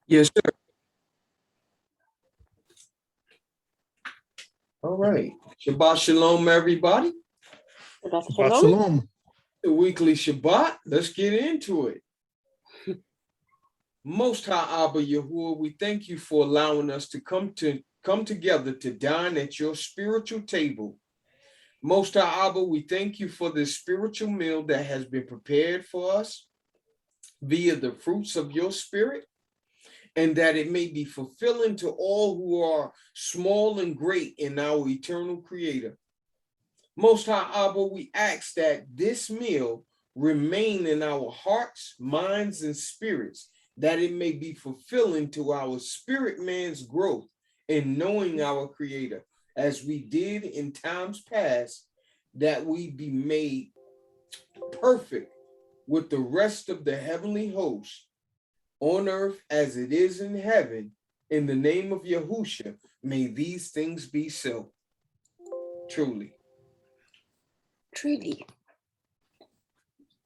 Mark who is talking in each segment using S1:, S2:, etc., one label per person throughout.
S1: Yes, sir. All right. Shabbat shalom, everybody.
S2: Shabbat shalom.
S1: The weekly Shabbat. Let's get into it. Most High Abba Yahuah, we thank you for allowing us to come together to dine at your spiritual table. Most High Abba, we thank you for this spiritual meal that has been prepared for us via the fruits of your spirit, and that it may be fulfilling to all who are small and great in our eternal Creator. Most High Abba, we ask that this meal remain in our hearts, minds, and spirits, that it may be fulfilling to our spirit man's growth in knowing our Creator, as we did in times past, that we be made perfect with the rest of the heavenly host on earth as it is in heaven. In the name of Yahusha, may these things be so. Truly.
S2: Truly.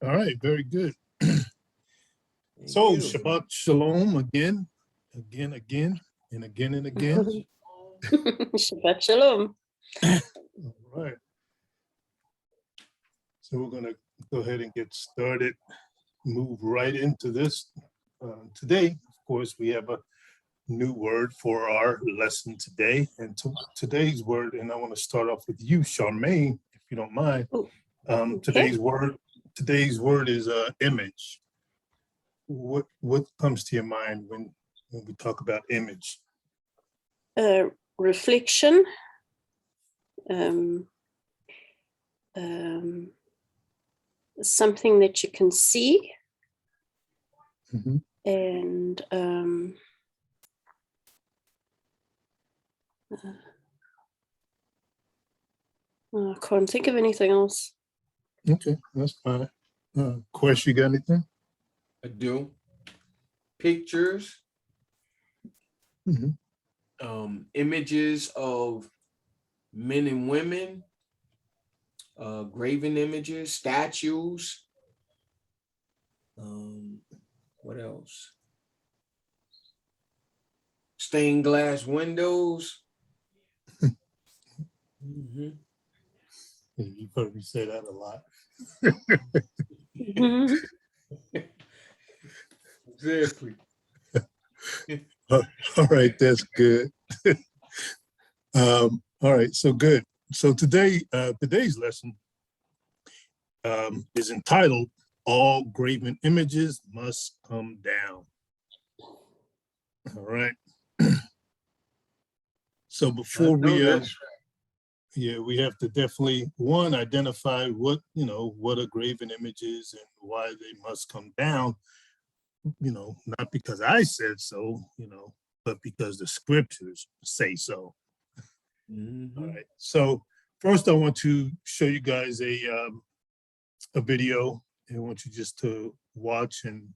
S3: All right, very good. So Shabbat shalom again, and again.
S2: Shabbat shalom.
S3: All right. So we're going to go ahead and get started, move right into this. Today, of course, we have a new word for our lesson today. And today's word, and I want to start off with you, Charmaine, if you don't mind.
S2: Okay.
S3: Today's word is image. What comes to your mind when we talk about image?
S2: Reflection. Something that you can see.
S3: Mm-hmm.
S2: And I can't think of anything else.
S3: Okay, that's fine. Quest, you got anything?
S1: I do. Pictures, images of men and women, graven images, statues. What else? Stained glass windows.
S3: You've heard me say that a lot.
S1: Exactly.
S3: All right, that's good. All right, so good. So today's lesson is entitled "All Graven Images Must Come Down." All right. So before we we have to definitely identify what a graven image is and why they must come down. Not because I said so, but because the scriptures say so. All right. So first, I want to show you guys a video. I want you just to watch and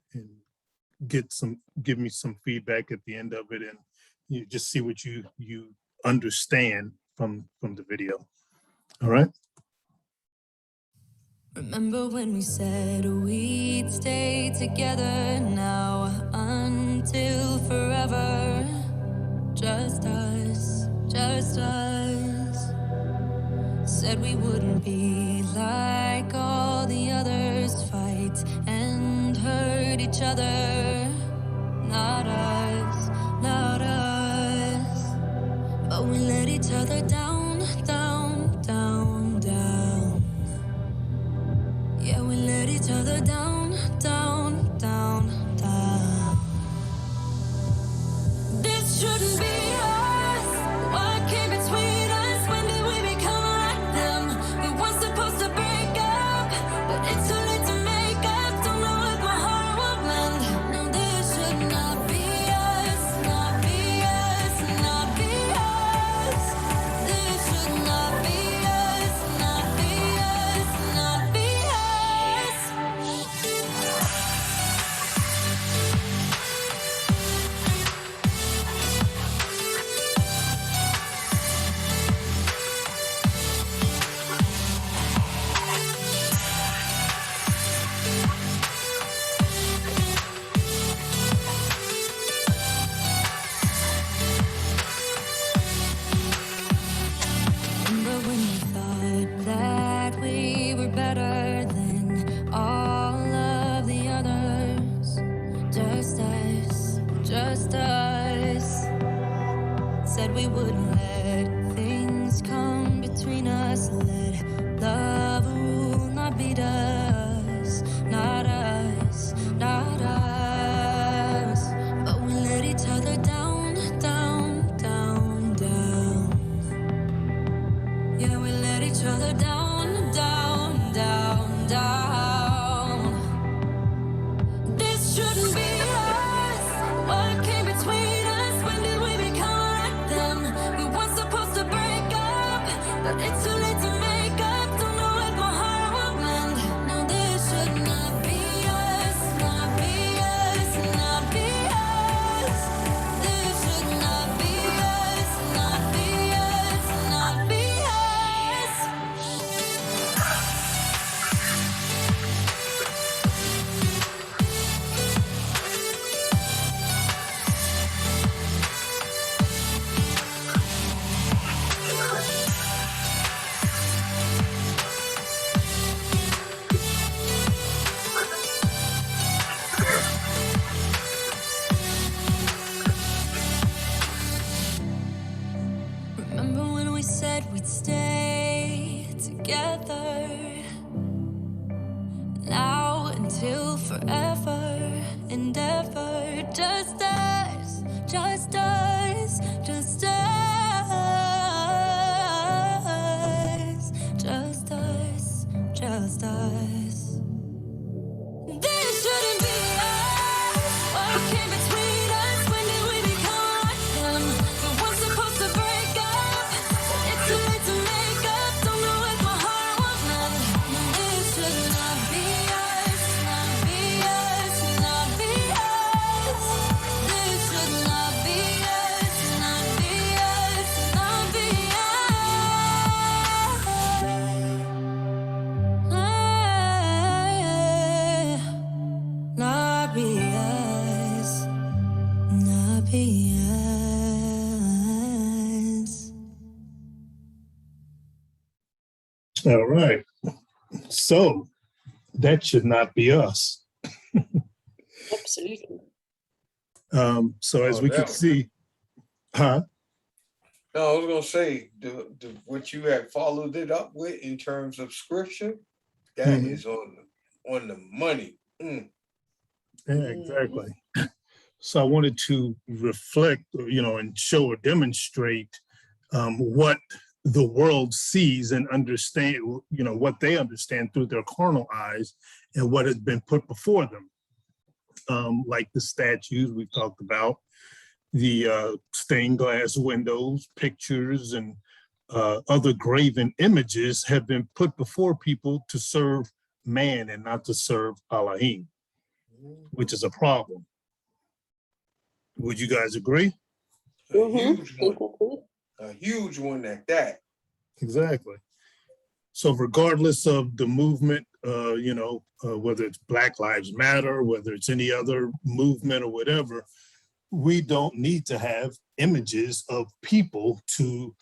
S3: give me some feedback at the end of it, and you just see what you understand from the video. All right.
S4: Remember when we said we'd stay together now until forever? Just us. Said we wouldn't be like all the others, fight and hurt each other. Not us. But we let each other down. Yeah, we let each other down. This shouldn't be us. What came between us? When did we become like them? We weren't supposed to break up, but it's too late to make up. Don't know if my heart will mend. No, this should not be just us. Said we wouldn't let things come between us. Let love rule, not beat us. Not us, not us. But we let each other down, down, down, down. Yeah, we let each other down, down, down, down. This shouldn't be us. What came between us? When did we become like them? We weren't supposed to break up, but it's too late to make up. Don't know what my heart will mend. No, this should not be us. Not be us. Not be us. This should not be us. Not be us. Not be us. Remember when we said we'd stay together? Now until forever and ever. Just us, just us, just us. Just us, just us. This shouldn't be us. What came between us? When did we become like them? We weren't supposed to break up. It's too late to make up. Don't know if my heart will mend. No, this should not be us. Not be us. Not be us. This should not be us. Not be us. Not be us. Not be us. Not be us.
S3: All right. So that should not be us.
S2: Absolutely.
S3: So as
S1: Oh,
S3: we
S1: that
S3: can
S1: was-
S3: see, huh?
S1: No, I was gonna say what you had followed it up with in terms of scripture, that
S3: Mhm.
S1: is on the money.
S3: Yeah, exactly. So I wanted to reflect, and show or demonstrate what the world sees and understand, what they understand through their carnal eyes and what has been put before them. Like the statues we've talked about, the stained glass windows, pictures, and other graven images have been put before people to serve man and not to serve Elohim, which is a problem. Would you guys agree?
S1: A huge one.
S2: Mhm.
S1: A huge one at that.
S3: Exactly. So regardless of the movement, whether it's Black Lives Matter, whether it's any other movement or whatever, we don't need to have images of people to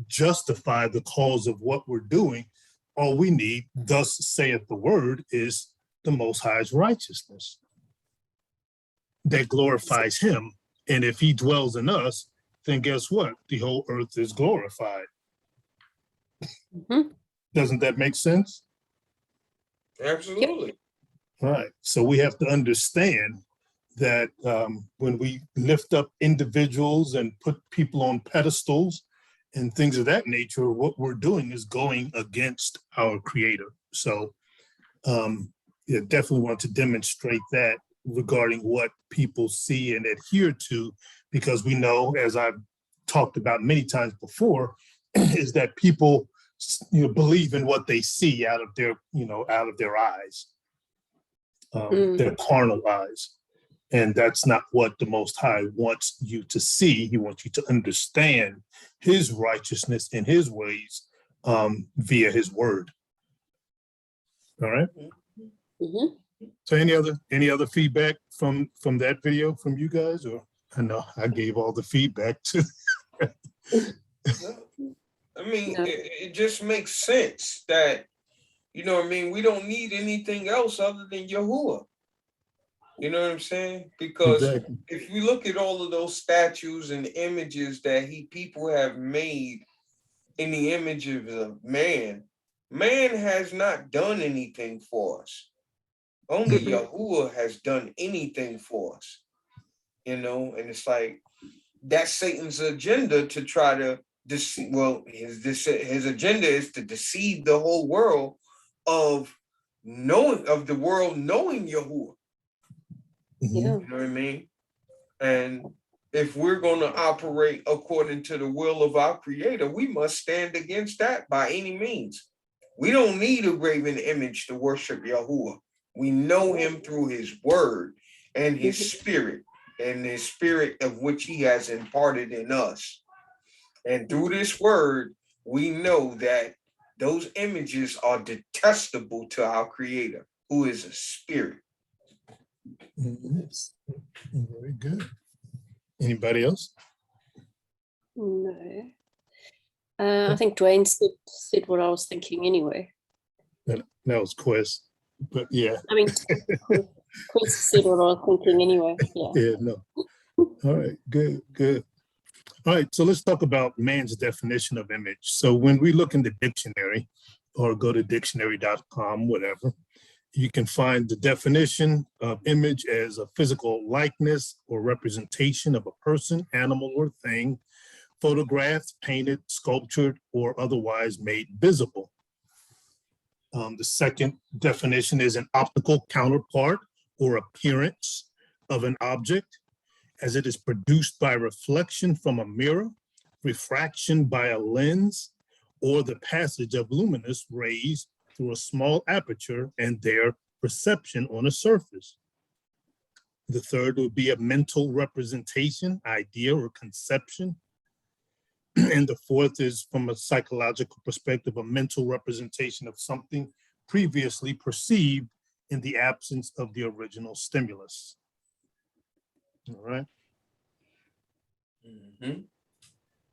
S3: justify the cause of what we're doing. All we need, thus saith the word, is the Most High's righteousness that glorifies him. And if he dwells in us, then guess what? The whole earth is glorified.
S2: Mhm.
S3: Doesn't that make sense?
S1: Absolutely.
S3: Right. So we have to understand that when we lift up individuals and put people on pedestals and things of that nature, what we're doing is going against our creator. So definitely want to demonstrate that regarding what people see and adhere to, because we know, as I've talked about many times before, is that people believe in what they see out of their eyes, their carnal eyes. And that's not what the Most High wants you to see. He wants you to understand his righteousness and his ways via his word. All right.
S2: Mhm.
S3: So any other feedback from that video from you guys? Or I know I gave all the feedback to.
S1: I mean,
S2: No.
S1: it just makes sense that, we don't need anything else other than Yahuah. You know what I'm saying? Because
S3: Exactly.
S1: if you look at all of those statues and images that people have made in the image of man, man has not done anything for us. Only Yahuah has done anything for us. And it's like that's Satan's agenda to try to deceive. Well, his agenda is to deceive the whole world of the world knowing Yahuah.
S2: Yeah.
S1: You know what I mean? And if we're going to operate according to the will of our Creator, we must stand against that by any means. We don't need a graven image to worship Yahuah. We know him through his word and his spirit, and the spirit of which he has imparted in us. And through this word, we know that those images are detestable to our Creator, who is a spirit.
S3: Yes. Very good. Anybody else?
S2: No. I think Dwayne said what I was thinking anyway.
S3: That was Quest. But yeah.
S2: I mean, Chris said what I was thinking anyway. Yeah.
S3: Yeah, no. All right, good. All right, so let's talk about man's definition of image. So when we look in the dictionary or go to dictionary.com, whatever, you can find the definition of image as a physical likeness or representation of a person, animal, or thing, photographed, painted, sculptured, or otherwise made visible. The second definition is an optical counterpart or appearance of an object, as it is produced by reflection from a mirror, refraction by a lens, or the passage of luminous rays through a small aperture and their perception on a surface. The third would be a mental representation, idea, or conception. And the fourth is, from a psychological perspective, a mental representation of something previously perceived in the absence of the original stimulus. All right.
S1: Mm-hmm.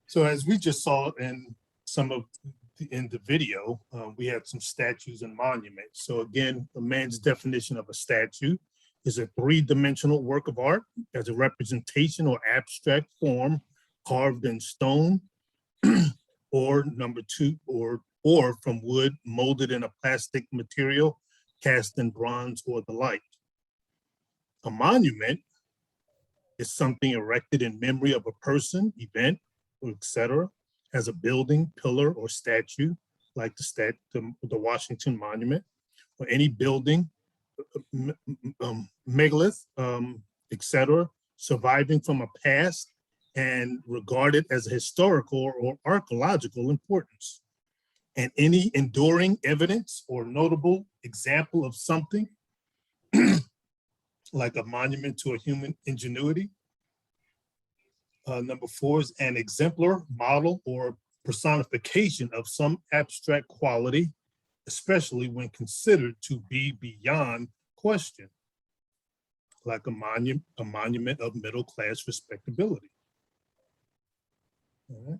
S3: So as we just saw in the video, we had some statues and monuments. So again, a man's definition of a statue is a three-dimensional work of art as a representation or abstract form carved in stone, or number two, or from wood molded in a plastic material, cast in bronze or the like. A monument is something erected in memory of a person, event, etc., as a building, pillar, or statue, like the Washington Monument, or any building, megalith, etc., surviving from a past and regarded as a historical or archaeological importance. And any enduring evidence or notable example of something, like a monument to a human ingenuity. Number four is an exemplar, model, or personification of some abstract quality, especially when considered to be beyond question, like a monument of middle-class respectability. All right.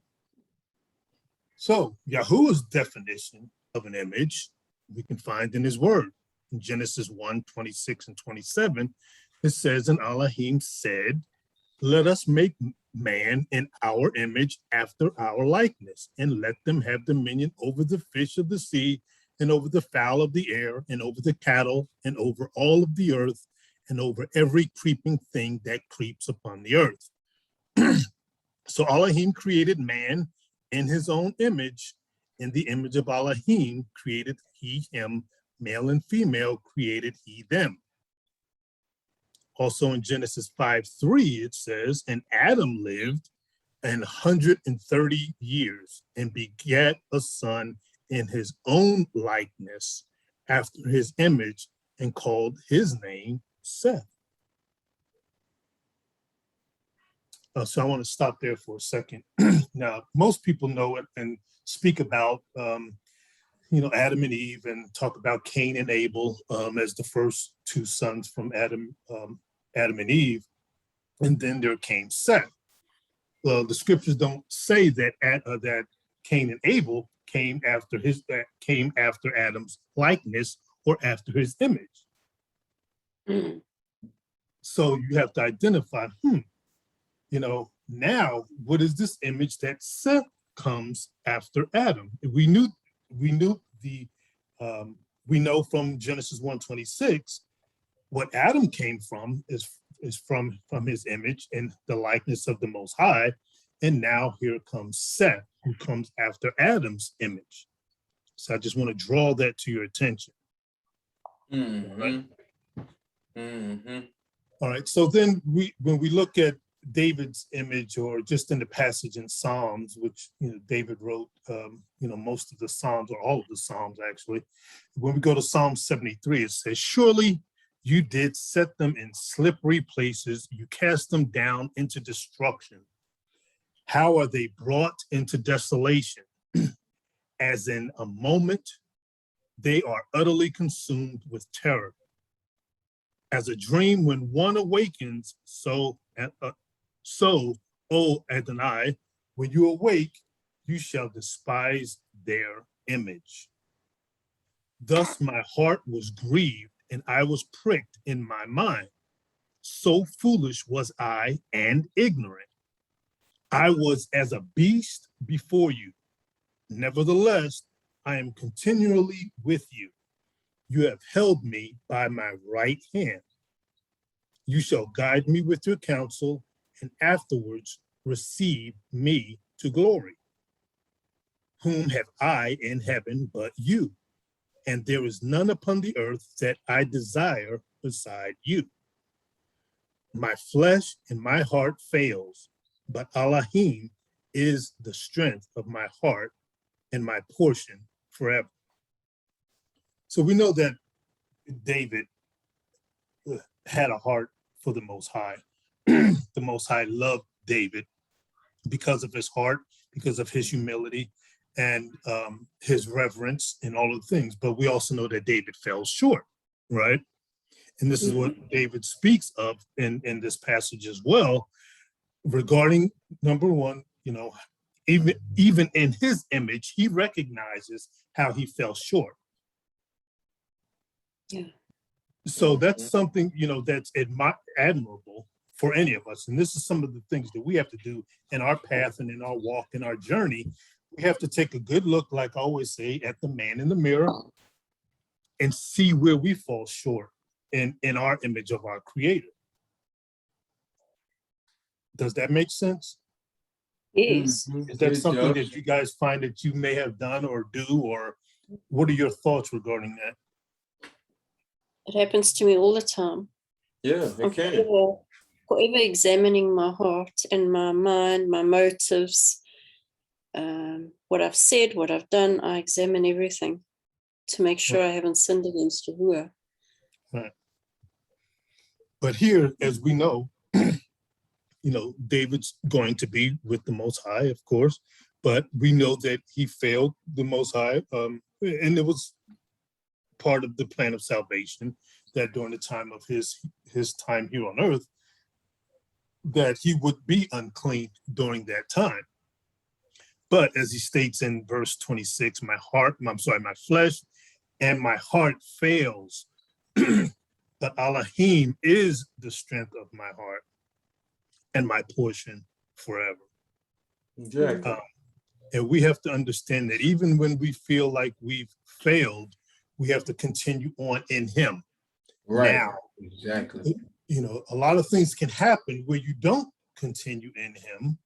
S3: So Yahuwah's definition of an image we can find in his word. In Genesis 1:26 and 27, it says, and Elohim said, let us make man in our image after our likeness, and let them have dominion over the fish of the sea, and over the fowl of the air, and over the cattle, and over all of the earth, and over every creeping thing that creeps upon the earth. So Elohim created man in his own image. In the image of Elohim created he him, male and female created he them. Also in Genesis 5:3, it says, and Adam lived 130 years and begat a son in his own likeness after his image, and called his name Seth. So I want to stop there for a second. Now, most people know it and speak about, Adam and Eve, and talk about Cain and Abel as the first two sons from Adam and Eve. And then there came Seth. Well, the scriptures don't say that that Cain and Abel came after Adam's likeness or after his image. So you have to identify, now what is this image that Seth comes after Adam? We know from Genesis 1:26 what Adam came from is from his image and the likeness of the Most High, and now here comes Seth, who comes after Adam's image. So I just want to draw that to your attention.
S1: Mm-hmm.
S3: All right. So then when we look at David's image, or just in the passage in Psalms, which David wrote, most of the Psalms, or all of the Psalms actually. When we go to Psalm 73, it says, "Surely you did set them in slippery places. You cast them down into destruction. How are they brought into desolation? As in a moment, they are utterly consumed with terror. As a dream when one awakens, so, O Adonai, when you awake, you shall despise their image. Thus my heart was grieved, and I was pricked in my mind. So foolish was I and ignorant. I was as a beast before you. Nevertheless, I am continually with you. You have held me by my right hand. You shall guide me with your counsel, and afterwards receive me to glory. Whom have I in heaven but you? And there is none upon the earth that I desire beside you. My flesh and my heart fails, but Elohim is the strength of my heart and my portion forever." So we know that David had a heart for the Most High. The Most High loved David because of his heart, because of his humility, and his reverence and all of the things. But we also know that David fell short, right? And this is what David speaks of in this passage as well, regarding number one, even in his image, he recognizes how he fell short.
S2: Yeah.
S3: So that's something, that's admirable for any of us. And this is some of the things that we have to do in our path and in our walk, in our journey. We have to take a good look, like I always say, at the man in the mirror and see where we fall short in our image of our Creator. Does that make sense?
S2: Yes.
S3: Is that
S1: It
S3: something
S1: does.
S3: that you guys find that you may have done or do, or what are your thoughts regarding that?
S2: It happens to me all the time.
S1: Yeah,
S2: I'm
S1: it can.
S2: forever examining my heart and my mind, my motives, what I've said, what I've done. I examine everything to make sure I haven't sinned against Yahuah.
S3: Right. But here, as we know, David's going to be with the Most High, of course, but we know that he failed the Most High, and it was part of the plan of salvation that during the time of his time here on earth, that he would be unclean during that time. But as he states in verse 26, my flesh and my heart fails, but Elohim is the strength of my heart and my portion forever.
S1: Exactly.
S3: And we have to understand that even when we feel like we've failed, we have to continue on in him.
S1: Right.
S3: Now,
S1: Exactly.
S3: A lot of things can happen where you don't continue in him.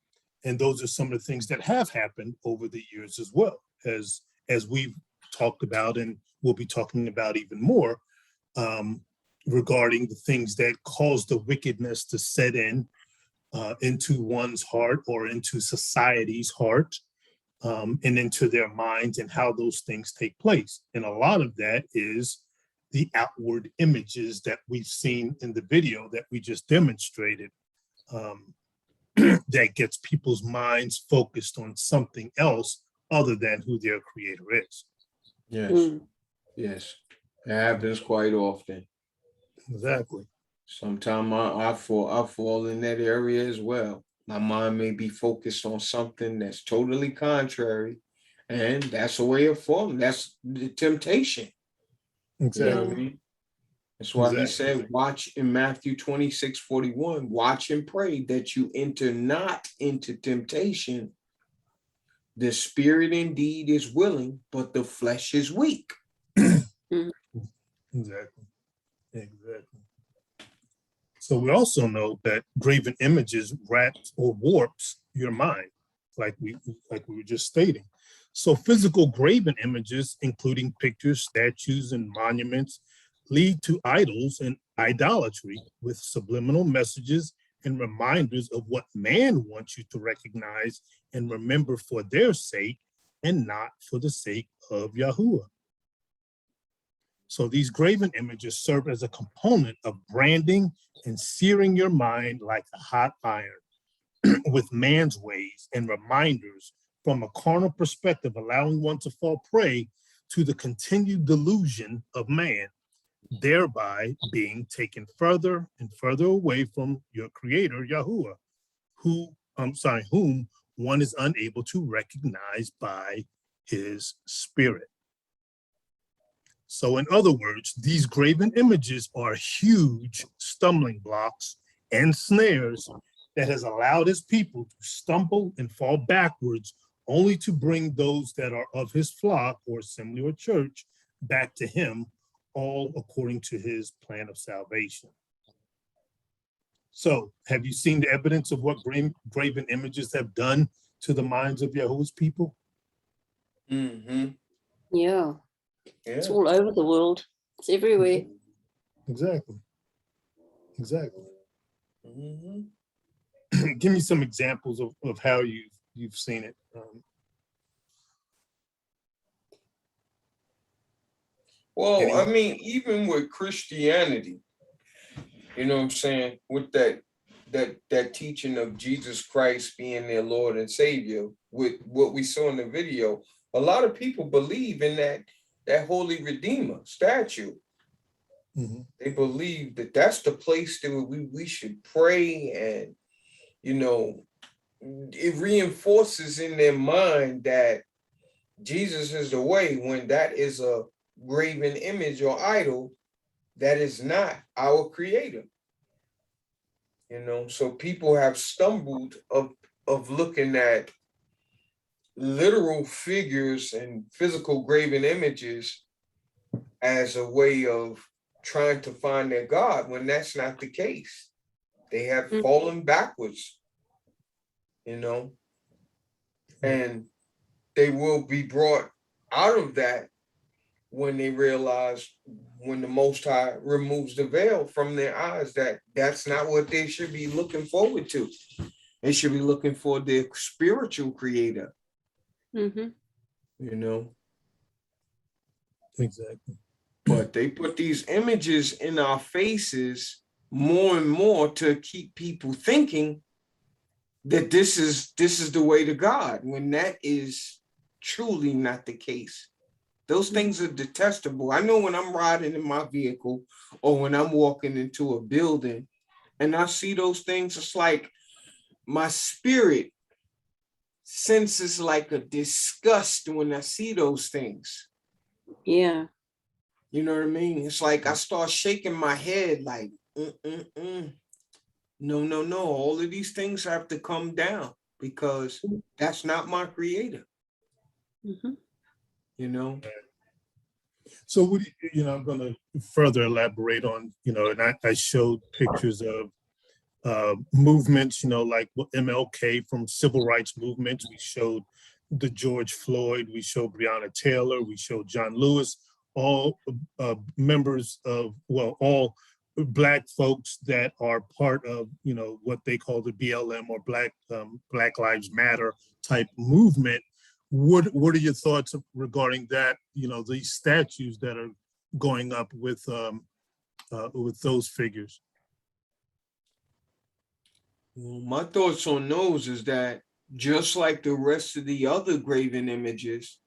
S3: And those are some of the things that have happened over the years as well, as we've talked about and we'll be talking about even more, regarding the things that cause the wickedness to set into one's heart or into society's heart, and into their minds, and how those things take place. And a lot of that is the outward images that we've seen in the video that we just demonstrated, that gets people's minds focused on something else other than who their Creator is.
S1: Yes. Yes. It happens quite often.
S3: Exactly.
S1: Sometimes I fall in that area as well. My mind may be focused on something that's totally contrary, and that's a way of falling. That's the temptation.
S3: Exactly.
S1: You know what I mean? That's why he
S3: Exactly.
S1: said, watch in Matthew 26:41, watch and pray that you enter not into temptation. The spirit indeed is willing, but the flesh is weak.
S3: Exactly. Exactly. So we also know that graven images wraps or warps your mind, like we were just stating. So physical graven images, including pictures, statues, and monuments, lead to idols and idolatry with subliminal messages and reminders of what man wants you to recognize and remember for their sake and not for the sake of Yahuah. So these graven images serve as a component of branding and searing your mind like a hot iron with man's ways and reminders from a carnal perspective, allowing one to fall prey to the continued delusion of man, thereby being taken further and further away from your creator, Yahuah, whom one is unable to recognize by his spirit. So in other words, these graven images are huge stumbling blocks and snares that has allowed his people to stumble and fall backwards, only to bring those that are of his flock or assembly or church back to him, all according to his plan of salvation. So have you seen the evidence of what graven images have done to the minds of Yahuwah's people?
S1: Mm-hmm.
S2: Yeah,
S1: Yeah.
S2: it's all over the world. It's everywhere.
S3: Exactly. Exactly.
S1: Mm-hmm.
S3: Give me some examples of how you've seen it.
S1: Well, I mean, even with Christianity, you know what I'm saying, with that teaching of Jesus Christ being their Lord and Savior, with what we saw in the video, a lot of people believe in that Holy Redeemer statue.
S3: Mm-hmm.
S1: They believe that that's the place that we should pray, and you know, it reinforces in their mind that Jesus is the way, when that is a graven image or idol that is not our creator. You know, so people have stumbled of looking at literal figures and physical graven images as a way of trying to find their God, when that's not the case. They have fallen backwards, you know, and they will be brought out of that when they realize, when the Most High removes the veil from their eyes, that that's not what they should be looking forward to. They should be looking for their spiritual creator.
S2: Mm-hmm.
S1: You know.
S3: Exactly.
S1: But they put these images in our faces more and more to keep people thinking that this is the way to God, when that is truly not the case. Those things are detestable. I know when I'm riding in my vehicle or when I'm walking into a building and I see those things, it's like my spirit senses like a disgust when I see those things.
S2: Yeah.
S1: You know what I mean? It's like I start shaking my head like, no. All of these things have to come down, because that's not my creator.
S2: Mm-hmm.
S1: You know?
S3: So what I'm going to further elaborate on, and I showed pictures of movements, like MLK from civil rights movements. We showed the George Floyd, we showed Breonna Taylor, we showed John Lewis, all members of, all Black folks that are part of, what they call the BLM or Black Lives Matter type movement. What are your thoughts regarding that? These statues that are going up with those figures.
S1: Well, my thoughts on those is that, just like the rest of the other graven images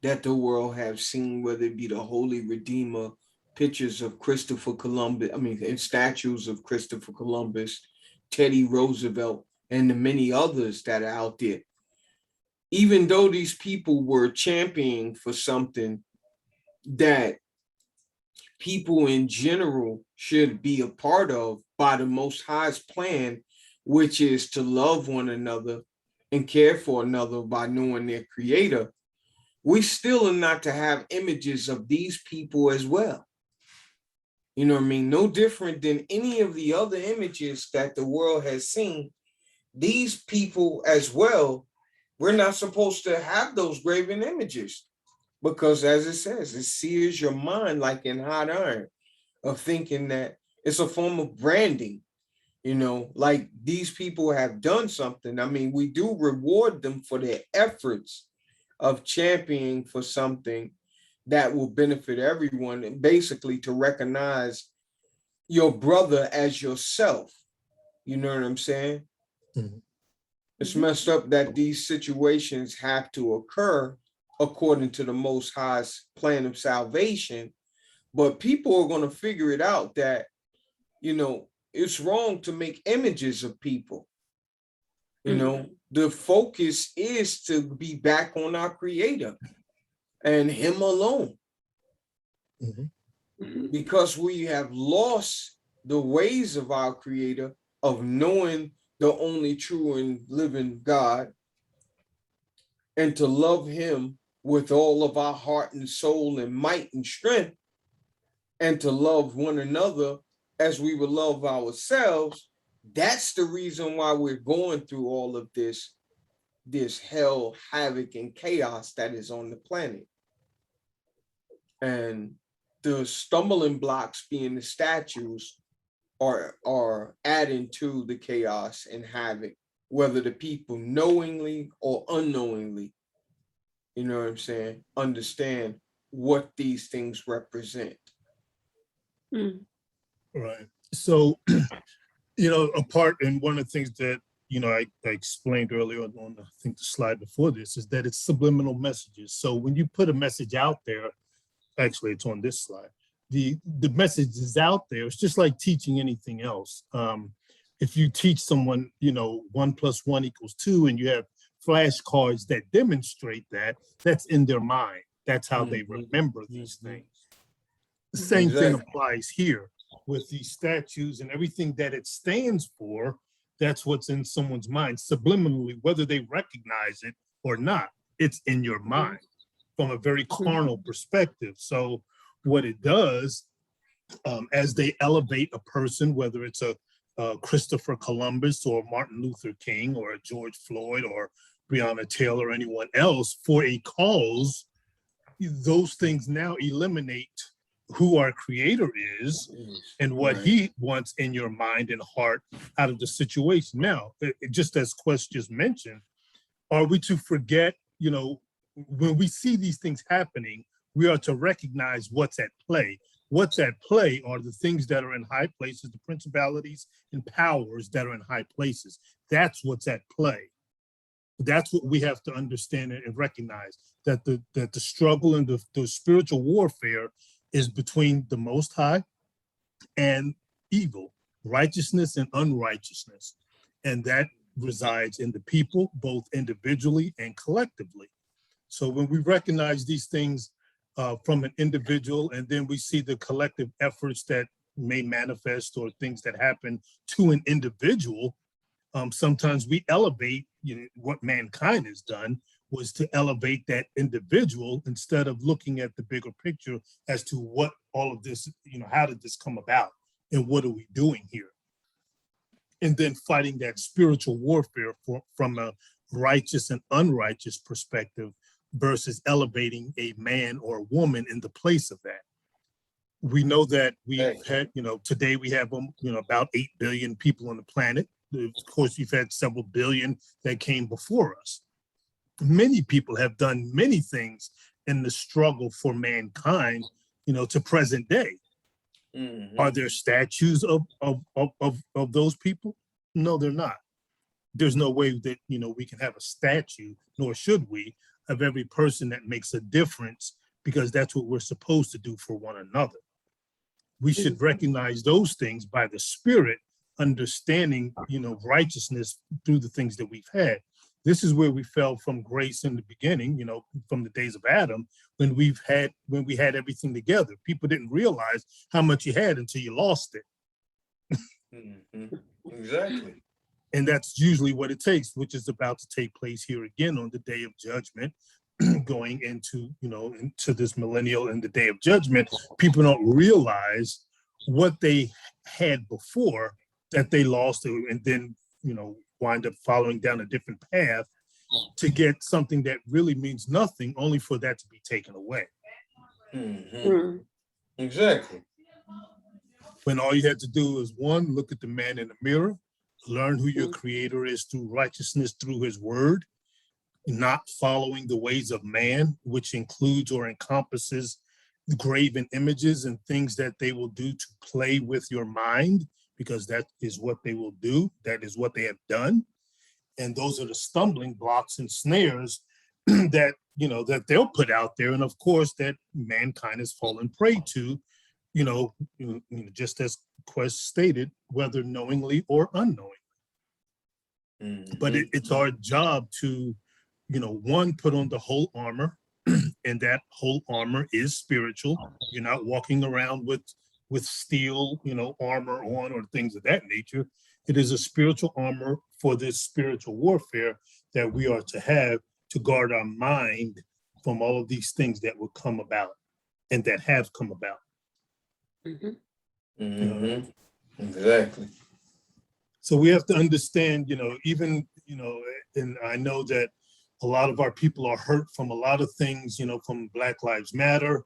S1: that the world have seen, whether it be the Holy Redeemer, pictures of Christopher Columbus, and statues of Christopher Columbus, Teddy Roosevelt, and the many others that are out there, even though these people were championing for something that people in general should be a part of by the Most High's plan, which is to love one another and care for another by knowing their creator, we still are not to have images of these people as well. You know what I mean? No different than any of the other images that the world has seen. These people as well, we're not supposed to have those graven images, because as it says, it sears your mind like in hot iron, of thinking that it's a form of branding, you know, like these people have done something. I mean, we do reward them for their efforts of championing for something that will benefit everyone, and basically to recognize your brother as yourself. You know what I'm saying?
S3: Mhm.
S1: It's messed up that these situations have to occur according to the Most High's plan of salvation, but people are going to figure it out that, you know, it's wrong to make images of people. You know, the focus is to be back on our creator and him alone,
S3: Mhm.
S1: because we have lost the ways of our creator, of knowing the only true and living God, and to love him with all of our heart and soul and might and strength, and to love one another as we would love ourselves. That's the reason why we're going through all of this hell, havoc, and chaos that is on the planet. And the stumbling blocks being the statues are adding to the chaos and havoc, whether the people knowingly or unknowingly, you know what I'm saying, understand what these things represent.
S3: Right. So, you know, and one of the things that, you know, I explained earlier on, I think the slide before this, is that it's subliminal messages. So when you put a message out there, actually it's on this slide, the message is out there. It's just like teaching anything else. If you teach someone, you know, 1 + 1 = 2, and you have flashcards that demonstrate that, that's in their mind. That's how they remember these things. The same thing applies here with these statues and everything that it stands for. That's what's in someone's mind subliminally, whether they recognize it or not. It's in your mind from a very carnal perspective. So what it does, as they elevate a person, whether it's a Christopher Columbus or Martin Luther King or a George Floyd or Breonna Taylor or anyone else for a cause, those things now eliminate who our creator is and what he wants in your mind and heart out of the situation. Now, just as Quest just mentioned, are we to forget, you know, when we see these things happening, we are to recognize what's at play. What's at play are the things that are in high places, the principalities and powers that are in high places. That's what's at play. That's what we have to understand and recognize, that the struggle and the spiritual warfare is between the Most High and evil, righteousness and unrighteousness. And that resides in the people, both individually and collectively. So when we recognize these things from an individual, and then we see the collective efforts that may manifest or things that happen to an individual, sometimes we elevate, you know, what mankind has done was to elevate that individual instead of looking at the bigger picture as to what all of this, you know, how did this come about and what are we doing here? And then fighting that spiritual warfare from a righteous and unrighteous perspective versus elevating a man or a woman in the place of that. We know that we've had, you know, today we have, you know, about 8 billion people on the planet. Of course, we've had several billion that came before us. Many people have done many things in the struggle for mankind, you know, to present day. Are there statues of those people? No, they're not. There's no way that, you know, we can have a statue, nor should we, of every person that makes a difference, because that's what we're supposed to do for one another. We should recognize those things by the Spirit, understanding, you know, righteousness through the things that we've had. this is where we fell from grace in the beginning, from the days of Adam, when we had everything together. People didn't realize how much you had until you lost it.
S1: Exactly.
S3: And that's usually what it takes, which is about to take place here again on the day of judgment, going into, into this millennial and the day of judgment. People don't realize what they had before that they lost, and then, wind up following down a different path to get something that really means nothing, only for that to be taken away.
S1: Exactly.
S3: When all you had to do is, one, look at the man in the mirror, learn who your creator is through righteousness, through his word, not following the ways of man, which includes or encompasses graven images and things that they will do to play with your mind, because that is what they will do. That is what they have done. And those are the stumbling blocks and snares that, that they'll put out there. And of course, that mankind has fallen prey to, just as Quest stated, whether knowingly or unknowingly. But it's our job to, one, put on the whole armor, and that whole armor is spiritual. You're not walking around with steel, armor on or things of that nature. It is a spiritual armor for this spiritual warfare that we are to have to guard our mind from all of these things that will come about and that have come about.
S1: Exactly.
S3: So we have to understand, even, and I know that a lot of our people are hurt from a lot of things, from Black Lives Matter,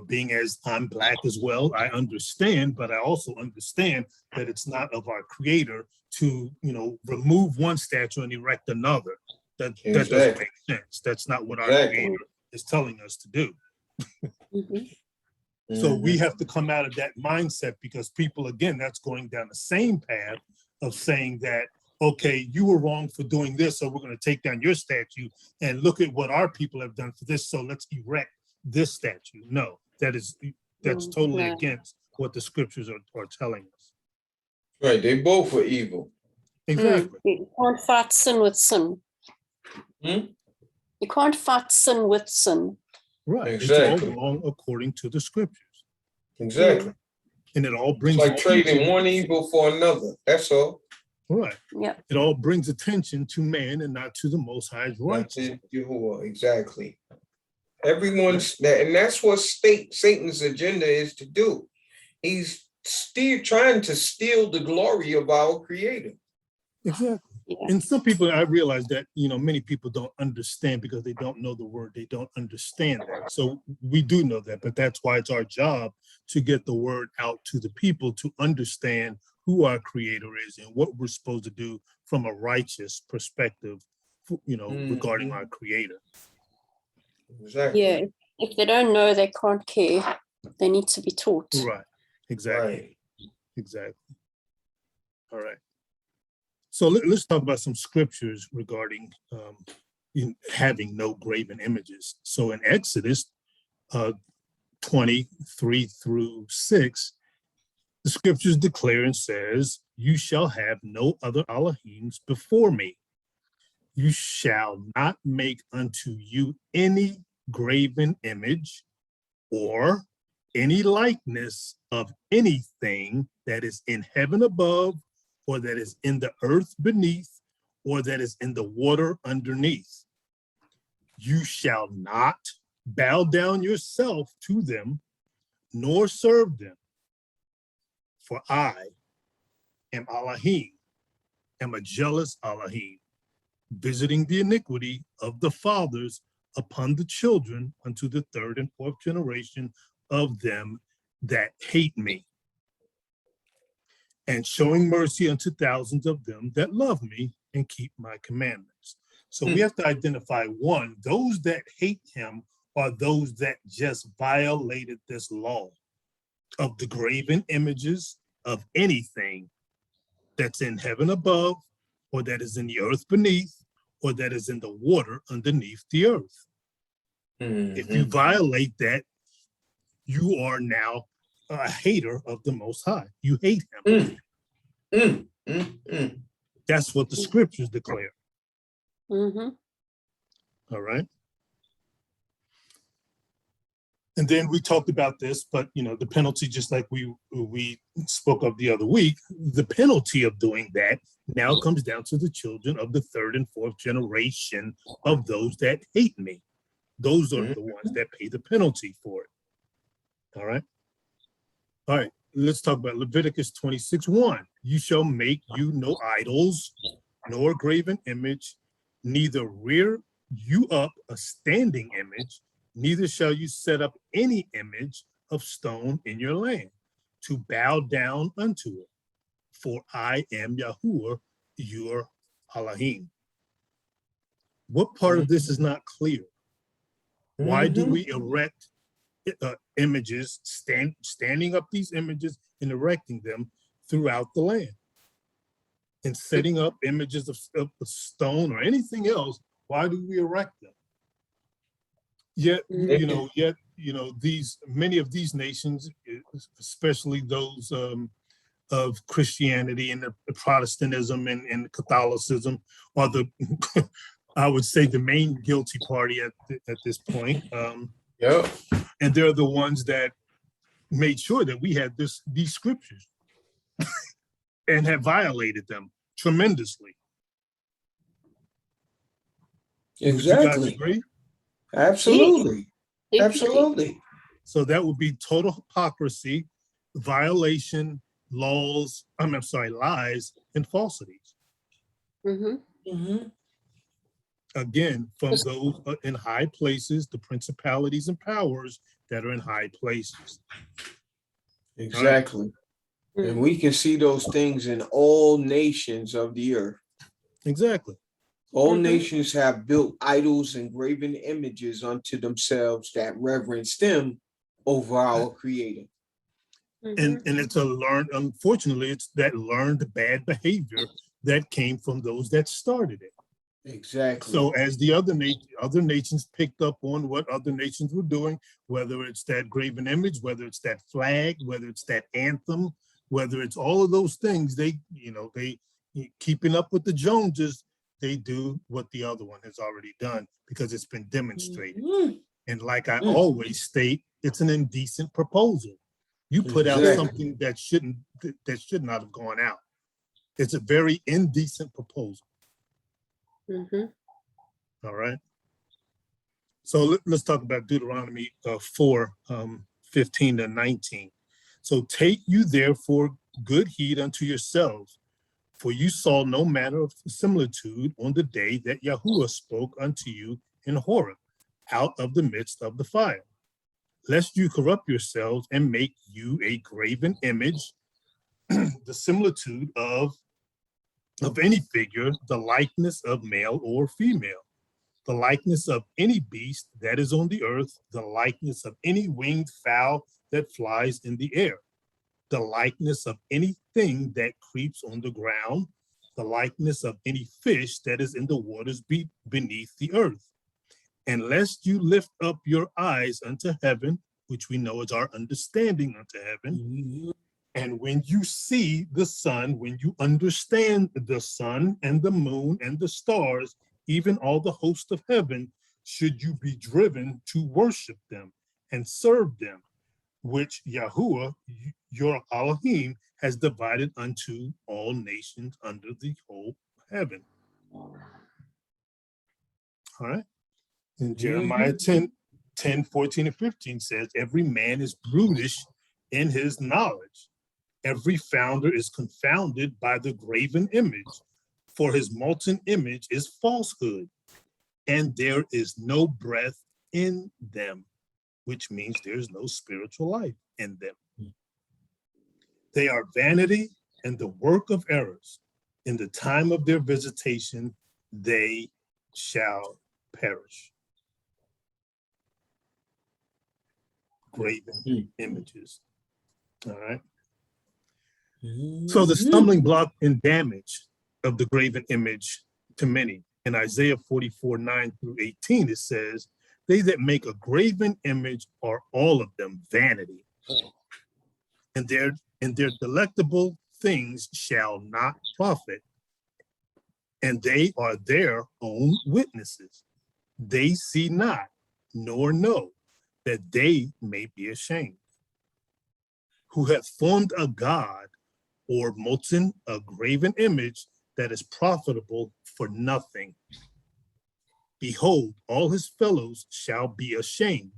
S3: being as I'm Black as well, I understand, but I also understand that it's not of our creator to, remove one statue and erect another. That doesn't make sense. That's not what our creator is telling us to do. So we have to come out of that mindset, because people, again, that's going down the same path of saying that, okay, you were wrong for doing this, so we're going to take down your statue, and look at what our people have done for this, so let's erect this statue. No, that's totally against what the scriptures are telling us.
S1: Right, they both are evil.
S3: Exactly.
S2: You can't fight sin with sin. You can't fight sin with sin.
S3: Right.
S1: Exactly.
S3: It's all wrong according to the scriptures.
S1: Exactly.
S3: And it all brings,
S1: it's like trading one evil for another. That's all.
S3: Right.
S2: Yeah.
S3: It all brings attention to man and not to the Most High's righteousness.
S1: Yahuah, exactly. Everyone's that, and that's what Satan's agenda is to do. He's still trying to steal the glory of our Creator.
S3: Exactly.
S2: Yeah.
S3: And some people, I realize that, many people don't understand because they don't know the word. They don't understand that. So we do know that, but that's why it's our job to get the word out to the people to understand who our creator is and what we're supposed to do from a righteous perspective, regarding our creator.
S1: Exactly.
S2: Yeah. If they don't know, they can't care. They need to be taught.
S3: Right. Exactly.
S1: Right.
S3: Exactly. All right. So let's talk about some scriptures regarding having no graven images. So in Exodus 23-6, the scriptures declare and says, "You shall have no other Elohims before me. You shall not make unto you any graven image or any likeness of anything that is in heaven above, or that is in the earth beneath, or that is in the water underneath. You shall not bow down yourself to them, nor serve them. For I am Elohim, am a jealous Elohim, visiting the iniquity of the fathers upon the children unto the third and fourth generation of them that hate me, and showing mercy unto thousands of them that love me and keep my commandments." So we have to identify, one, those that hate him are those that just violated this law of the graven images of anything that's in heaven above, or that is in the earth beneath, or that is in the water underneath the earth. If you violate that, you are now a hater of the Most High. You hate him. That's what the scriptures declare. All right. And then we talked about this, but the penalty, just like we spoke of the other week, the penalty of doing that now comes down to the children of the third and fourth generation of those that hate me. Those are the ones that pay the penalty for it. All right. All right. Let's talk about Leviticus 26:1. You shall make you no idols, nor graven image, neither rear you up a standing image, neither shall you set up any image of stone in your land to bow down unto it. For I am Yahuah, your Elohim. What part of this is not clear? Why do we erect images, standing up these images and erecting them throughout the land? And setting up images of stone or anything else, why do we erect them? Yet, many of these nations, especially those of Christianity and the Protestantism and Catholicism, are I would say, the main guilty party at this point. And they're the ones that made sure that we had these scriptures and have violated them tremendously.
S1: Exactly.
S3: Would you guys agree?
S1: Absolutely.
S2: Yeah.
S1: Absolutely.
S3: So that would be total hypocrisy, violation, lies, and falsities. Again, from those in high places, the principalities and powers that are in high places.
S1: Exactly. And we can see those things in all nations of the earth.
S3: Exactly.
S1: All nations have built idols and graven images unto themselves that reverence them over our Creator.
S3: And it's unfortunately, it's that learned bad behavior that came from those that started it.
S1: Exactly.
S3: So as the other nations picked up on what other nations were doing, whether it's that graven image, whether it's that flag, whether it's that anthem, whether it's all of those things, they keeping up with the Joneses, they do what the other one has already done because it's been demonstrated. And like I always state, it's an indecent proposal. You put out something that should not have gone out. It's a very indecent proposal. All right. So let's talk about Deuteronomy 4:15-19. So take you therefore good heed unto yourselves, for you saw no manner of similitude on the day that Yahuah spoke unto you in Horeb, out of the midst of the fire, lest you corrupt yourselves and make you a graven image, the similitude of any figure, the likeness of male or female, the likeness of any beast that is on the earth, the likeness of any winged fowl that flies in the air, the likeness of anything that creeps on the ground, the likeness of any fish that is in the waters beneath the earth. And lest you lift up your eyes unto heaven, which we know is our understanding unto heaven, and when you see the sun, when you understand the sun and the moon and the stars, even all the host of heaven, should you be driven to worship them and serve them, which Yahuah, your Elohim, has divided unto all nations under the whole heaven. All right. And Jeremiah 10:14-15 says, every man is brutish in his knowledge. Every founder is confounded by the graven image, for his molten image is falsehood, and there is no breath in them, which means there's no spiritual life in them. They are vanity and the work of errors. In the time of their visitation, they shall perish. Graven images. All right. So the stumbling block and damage of the graven image to many, in Isaiah 44:9-18, it says, they that make a graven image are all of them vanity, and their delectable things shall not profit. and they are their own witnesses. They see not, nor know, that they may be ashamed. Who have formed a god or molten a graven image that is profitable for nothing. Behold, all his fellows shall be ashamed,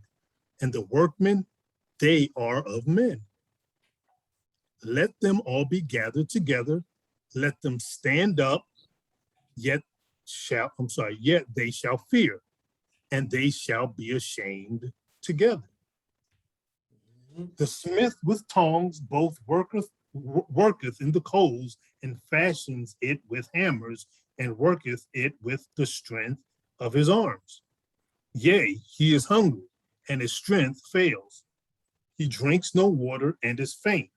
S3: and the workmen, they are of men. Let them all be gathered together, let them stand up, yet they shall fear, and they shall be ashamed together. The smith with tongs both worketh in the coals, and fashions it with hammers, and worketh it with the strength of his arms. Yea, he is hungry, and his strength fails. He drinks no water and is faint.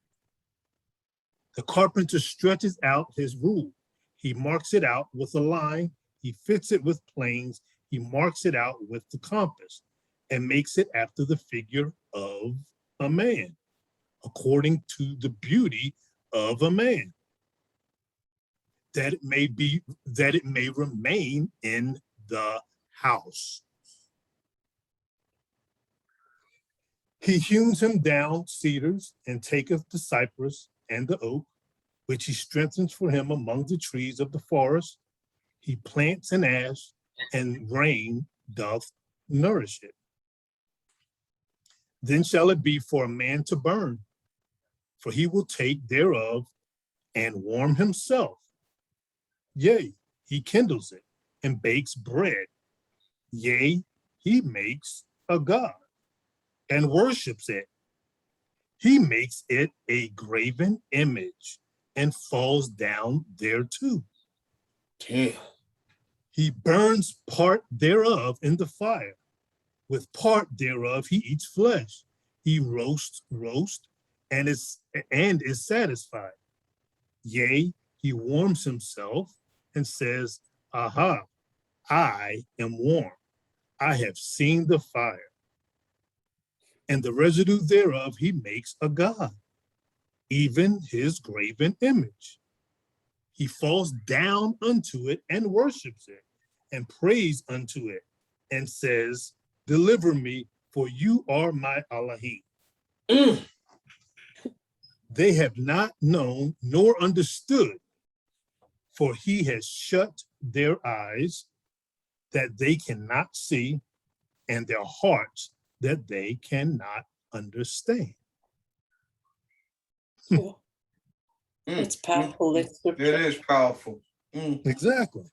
S3: The carpenter stretches out his rule. He marks it out with a line. He fits it with planes. He marks it out with the compass, and makes it after the figure of a man, according to the beauty of a man, that it may remain in the house. He hews him down cedars, and taketh the cypress and the oak, which he strengthens for him among the trees of the forest. He plants an ash, and rain doth nourish it. Then shall it be for a man to burn, for he will take thereof and warm himself. Yea, he kindles it and bakes bread. Yea, he makes a god and worships it. He makes it a graven image and falls down thereto.
S1: Damn.
S3: He burns part thereof in the fire. With part thereof he eats flesh. He roasts and is satisfied. Yea, he warms himself and says, Aha, I am warm. I have seen the fire. And the residue thereof he makes a god, even his graven image. He falls down unto it and worships it, and prays unto it, and says, Deliver me, for you are my Elohim. They have not known nor understood, for he has shut their eyes that they cannot see, and their hearts that they cannot understand.
S2: It's powerful. That's
S1: It is powerful.
S3: Exactly.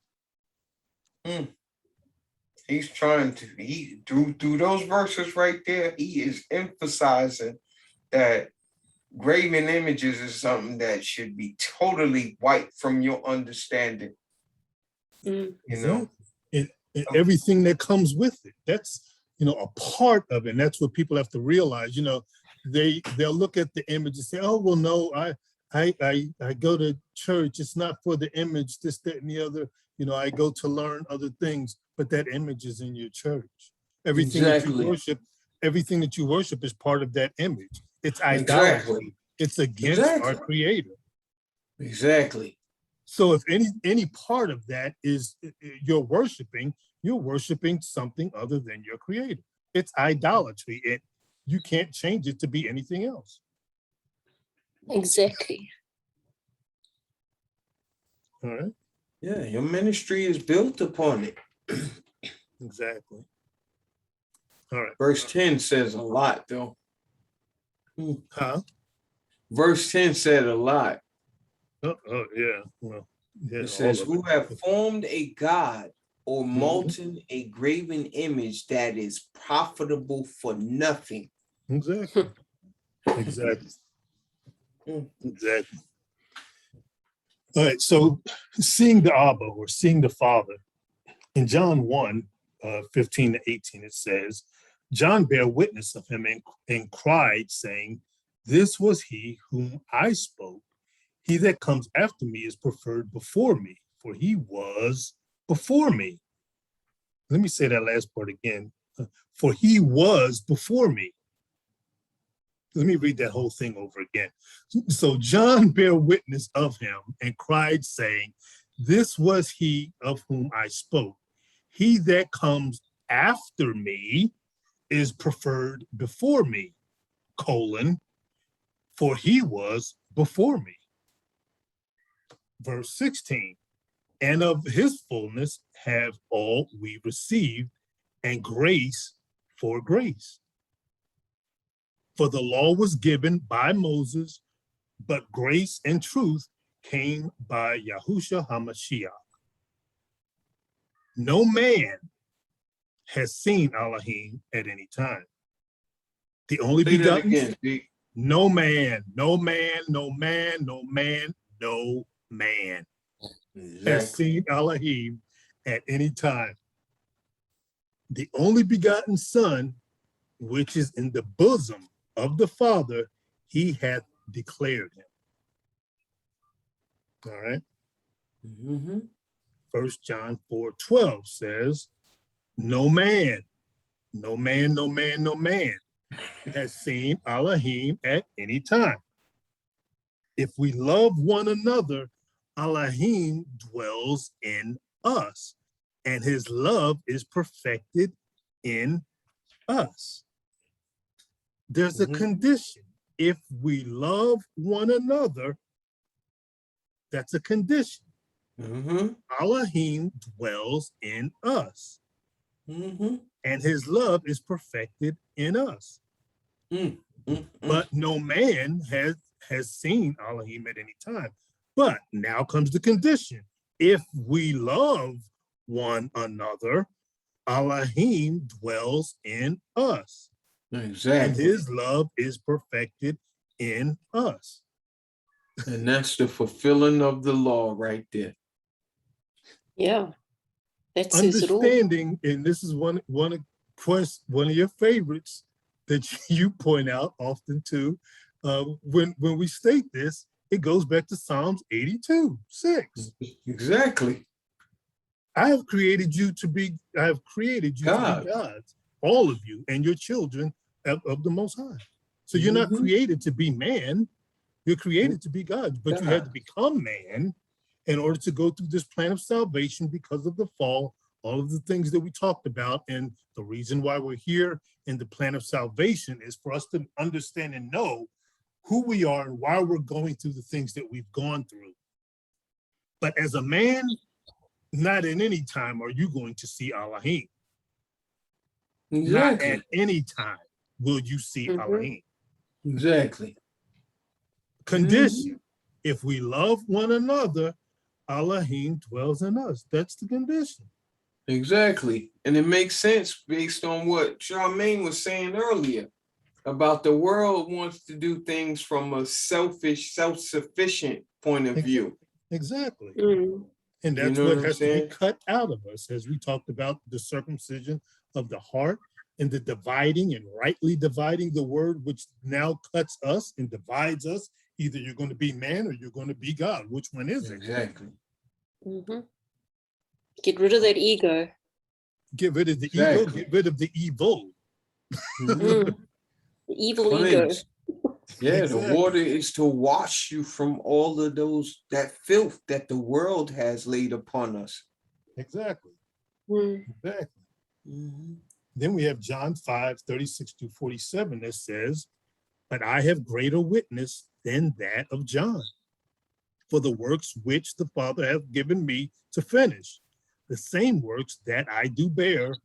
S1: He's trying to, through those verses right there, he is emphasizing that graven images is something that should be totally wiped from your understanding. You know,
S3: and everything that comes with it. That's, a part of it. And that's what people have to realize. They'll look at the image and say, oh, well, no, I go to church. It's not for the image, this, that, and the other. I go to learn other things, but that image is in your church. Everything that you worship is part of that image. It's idolatry. It's against our Creator.
S1: Exactly.
S3: So if any part of that is you're worshiping something other than your Creator. It's idolatry. You can't change it to be anything else.
S2: exactly.
S3: All right.
S1: Yeah, your ministry is built upon it.
S3: Exactly. All right.
S1: Verse 10 says a lot, though.
S3: Huh?
S1: Verse 10 said a lot.
S3: Oh, yeah. Well, yeah,
S1: it says, who have formed a god or molten a graven image that is profitable for nothing.
S3: Exactly. Exactly. Exactly. All right. So seeing the Abba or seeing the Father, in John 1, 15 to 18, it says, John bare witness of him and cried, saying, This was he whom I spoke. He that comes after me is preferred before me, for he was before me. Let me say that last part again. For he was before me. Let me read that whole thing over again. So John bare witness of him and cried, saying, This was he of whom I spoke. He that comes after me is preferred before me, for he was before me. Verse 16, and of his fullness have all we received, and grace for grace. For the law was given by Moses, but grace and truth came by Yahusha HaMashiach. No man has seen Elohim at any time. The only
S1: Say that
S3: begotten,
S1: again, Zeke.
S3: no man has
S1: Exactly.
S3: seen Elohim at any time. The only begotten Son, which is in the bosom of the Father, he hath declared him. All right.
S1: Mm-hmm.
S3: 1 John 4:12 says, no man has seen Elohim at any time. If we love one another, Elohim dwells in us, and his love is perfected in us. There's a condition. If we love one another, that's a condition. Elohim dwells in us, and his love is perfected in us. But no man has seen Elohim at any time. But now comes the condition. If we love one another, Elohim dwells in us.
S1: Exactly.
S3: And his love is perfected in us.
S1: And that's the fulfilling of the law right there.
S2: Yeah. That says it all.
S3: Understanding, and this is one of your favorites that you point out often too. When we state this, it goes back to Psalms 82:6.
S1: Exactly.
S3: I have created you to be gods, all of you and your children of the Most High. So you're not created to be man, you're created to be God, but you had to become man in order to go through this plan of salvation because of the fall, all of the things that we talked about. And the reason why we're here in the plan of salvation is for us to understand and know who we are and why we're going through the things that we've gone through. But as a man, not at any time are you going to see Elohim. Not at any time will you see Elohim.
S1: Exactly.
S3: Condition. If we love one another, Elohim dwells in us. That's the condition.
S1: Exactly. And it makes sense based on what Charmaine was saying earlier about the world wants to do things from a selfish, self-sufficient point of view.
S3: Exactly. And that's
S1: You know
S3: what has to be cut out of us, as we talked about the circumcision of the heart and the dividing and rightly dividing the word, which now cuts us and divides us. Either you're going to be man or you're going to be God. Which one is it?
S1: Exactly.
S2: Get rid of that ego.
S3: Get rid of the ego, get rid of the evil.
S2: The evil ego.
S1: Yeah,
S3: Exactly.
S1: The water is to wash you from all of that filth that the world has laid upon us.
S3: Exactly. Exactly. Then we have John 5:36-47 that says, but I have greater witness than that of John, for the works which the Father hath given me to finish, the same works that I do bear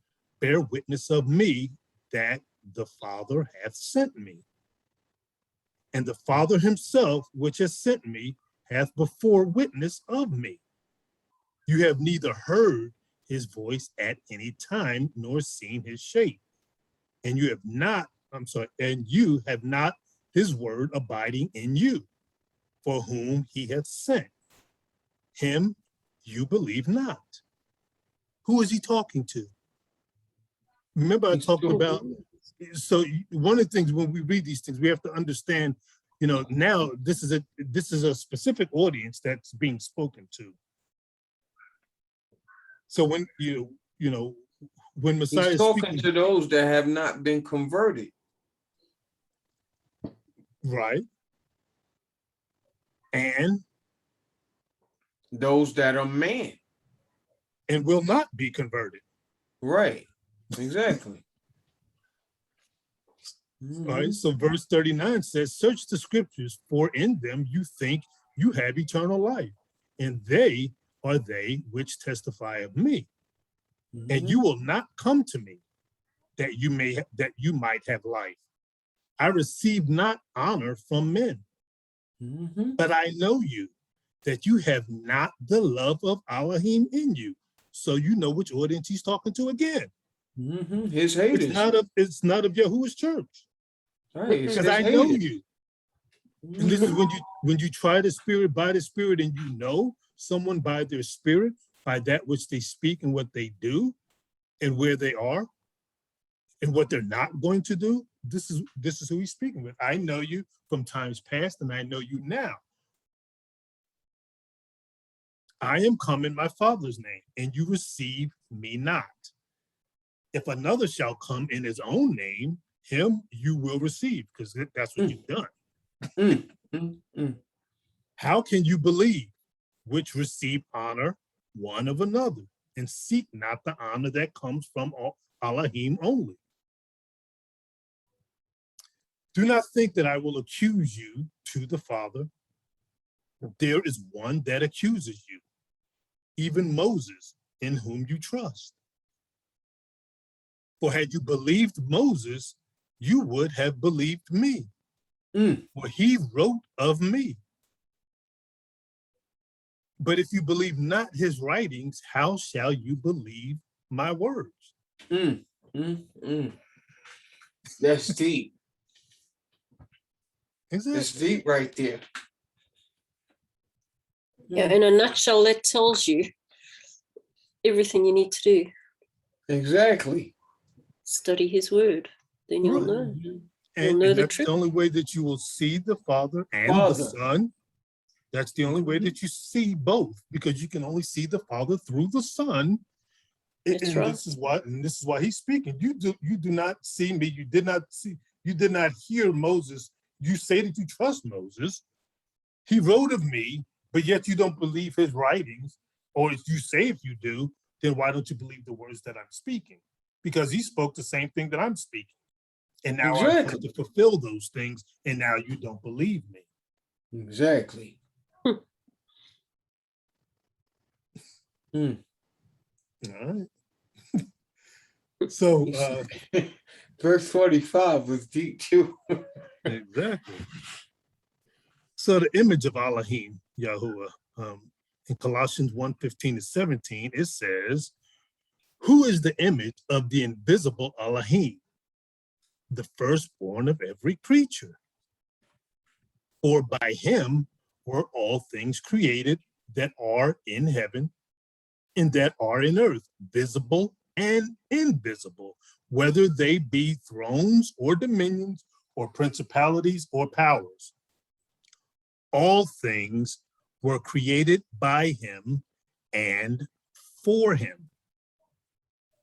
S3: witness of me, that the Father hath sent me. And the Father himself, which has sent me, hath before witness of me. You have neither heard his voice at any time, nor seen his shape. And you have not his word abiding in you, for whom he hath sent. Him you believe not. Who is he talking to? Remember I talked about, so one of the things when we read these things, we have to understand, now this is a specific audience that's being spoken to. So when when Messiah
S1: is talking to those that have not been converted.
S3: Right. And
S1: Those that are man.
S3: and will not be converted.
S1: Right. Exactly.
S3: All right, so verse 39 says, search the scriptures, for in them you think you have eternal life, and they are they which testify of me. And you will not come to me that you might have life. I receive not honor from men, but I know you, that you have not the love of Elohim in you. So you know which audience he's talking to again.
S1: His haters.
S3: It's not of Yahuah's church.
S1: Right.
S3: Because I know you. And this is when you try the spirit by the spirit, and you know someone by their spirit, by that which they speak and what they do, and where they are, and what they're not going to do. This is who he's speaking with. I know you from times past, and I know you now. I am come in my Father's name, and you receive me not. If another shall come in his own name, him you will receive, because that's what you've done. How can you believe, which receive honor one of another, and seek not the honor that comes from Elohim only? Do not think that I will accuse you to the Father. There is one that accuses you, even Moses, in whom you trust. For had you believed Moses, you would have believed me, for he wrote of me. But if you believe not his writings, how shall you believe my words?
S1: That's deep.
S3: Exactly.
S1: It's deep right there.
S2: Yeah, in a nutshell, that tells you everything you need to do.
S1: Exactly.
S2: Study his word, then you'll know. You'll know
S3: And
S2: the
S3: that's
S2: truth.
S3: the only way that you will see the Father and the Son. That's the only way that you see both, because you can only see the Father through the Son.
S2: That's right.
S3: This is why he's speaking. You do not see me. You did not hear Moses. You say that you trust Moses. He wrote of me, but yet you don't believe his writings. Or if you say if you do, then why don't you believe the words that I'm speaking? Because he spoke the same thing that I'm speaking. And now I'm trying to fulfill those things, and now you don't believe me.
S1: Exactly.
S3: All right. So
S1: verse 45 was deep too.
S3: Exactly. So the image of Elohim, Yahuah, in Colossians 1:15-17, it says, who is the image of the invisible Elohim, the firstborn of every creature? For by him were all things created that are in heaven and that are in earth, visible and invisible, whether they be thrones or dominions or principalities or powers. All things were created by him and for him.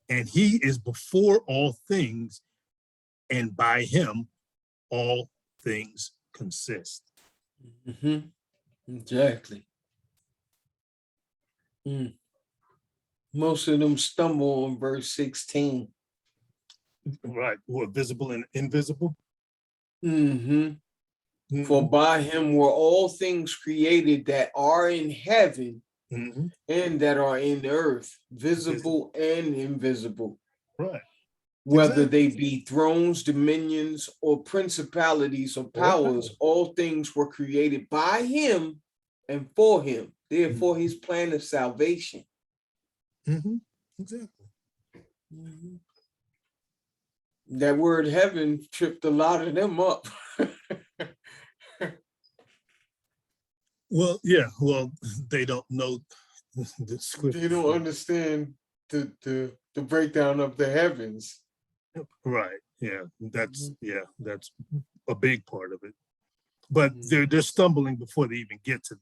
S3: And he is before all things, and by him all things consist.
S1: Exactly. Most of them stumble on verse 16.
S3: Right, who are visible and invisible.
S1: For by him were all things created that are in heaven and that are in earth, visible and invisible.
S3: Right.
S1: Whether they be thrones, dominions, or principalities or powers, all things were created by him and for him. Therefore, his plan of salvation.
S3: Exactly.
S1: That word heaven tripped a lot of them up.
S3: Well, yeah. Well, they don't know the scripture.
S1: They don't understand the breakdown of the heavens.
S3: Right. Yeah. That's a big part of it. But they're stumbling before they even get to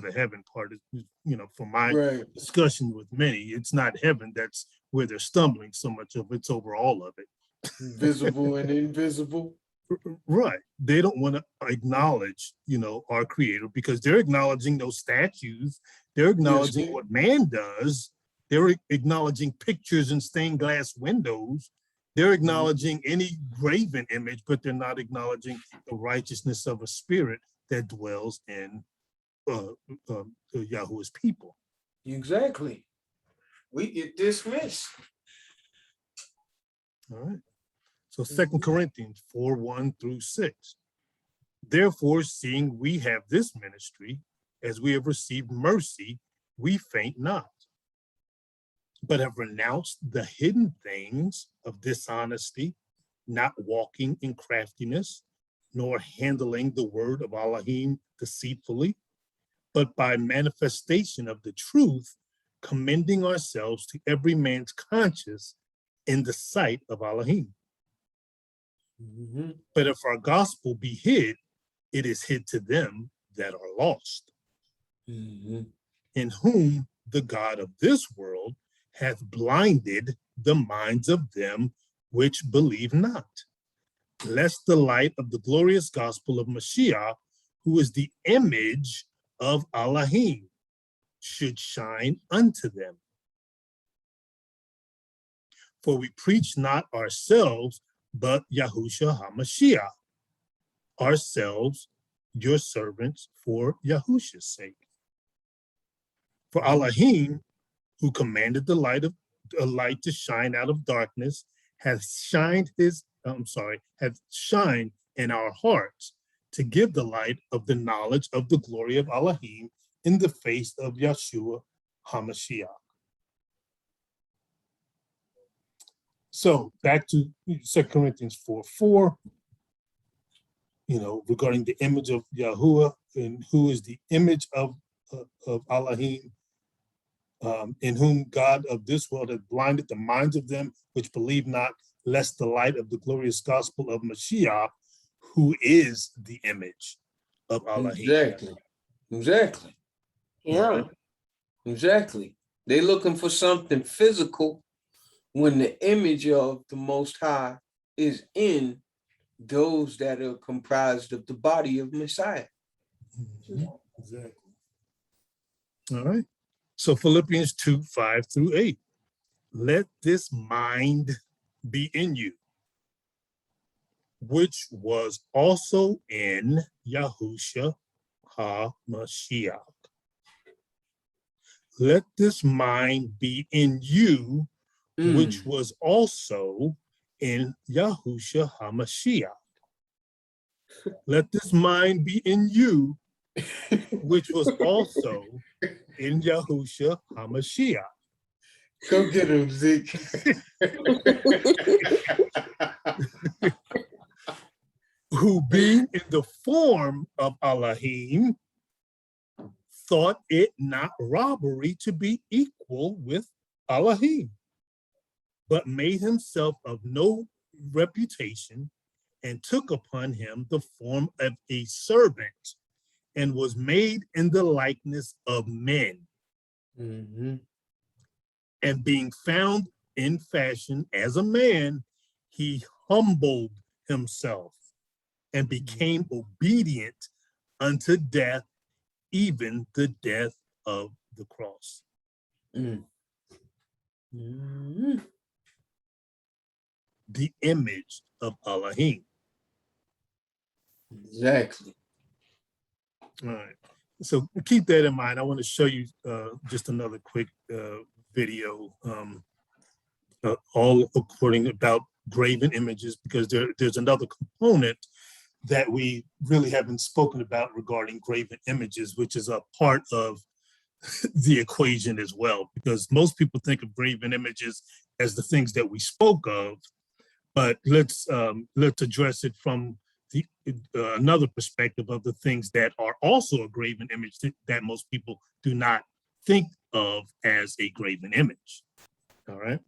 S3: the heaven part. From my discussion with many, it's not heaven that's where they're stumbling so much of. It's over all of it.
S1: Visible and invisible.
S3: Right. They don't want to acknowledge, our creator, because they're acknowledging those statues. They're acknowledging what man does. They're acknowledging pictures and stained glass windows. They're acknowledging any graven image, but they're not acknowledging the righteousness of a spirit that dwells in Yahuwah's people.
S1: Exactly. We get dismissed.
S3: All right. So 2 Corinthians 4:1-6. Therefore, seeing we have this ministry, as we have received mercy, we faint not, but have renounced the hidden things of dishonesty, not walking in craftiness, nor handling the word of Elohim deceitfully, but by manifestation of the truth, commending ourselves to every man's conscience in the sight of Elohim. But if our gospel be hid, it is hid to them that are lost, in whom the God of this world hath blinded the minds of them which believe not, lest the light of the glorious gospel of Mashiach, who is the image of Elohim, should shine unto them. For we preach not ourselves, but Yahusha HaMashiach, ourselves, your servants, for Yahusha's sake. For Elohim, who commanded the light to shine out of darkness, hath shined in our hearts to give the light of the knowledge of the glory of Elohim in the face of Yahshua HaMashiach. So back to 2 Corinthians 4:4, regarding the image of Yahuah, and who is the image of Elohim, in whom God of this world hath blinded the minds of them which believe not, lest the light of the glorious gospel of Mashiach, who is the image of Elohim.
S1: Exactly.
S2: Yeah.
S1: Right. Exactly. They're looking for something physical when the image of the Most High is in those that are comprised of the body of Messiah.
S3: Exactly. All right. So Philippians 2:5-8. Let this mind be in you, which was also in Yahusha HaMashiach. Let this mind be in you, which was also in Yahusha HaMashiach. Let this mind be in you, which was also in Yahusha HaMashiach.
S1: Go get him, Zeke.
S3: Who being in the form of Elohim, thought it not robbery to be equal with Elohim, but made himself of no reputation, and took upon him the form of a servant, and was made in the likeness of men. And being found in fashion as a man, he humbled himself and became obedient unto death, even the death of the cross. The image of Elohim.
S1: Exactly.
S3: All right. So keep that in mind. I want to show you just another quick video, all according about graven images, because there's another component that we really haven't spoken about regarding graven images, which is a part of the equation as well, because most people think of graven images as the things that we spoke of, but let's address it from the another perspective of the things that are also a graven image that most people do not think of as a graven image. All right.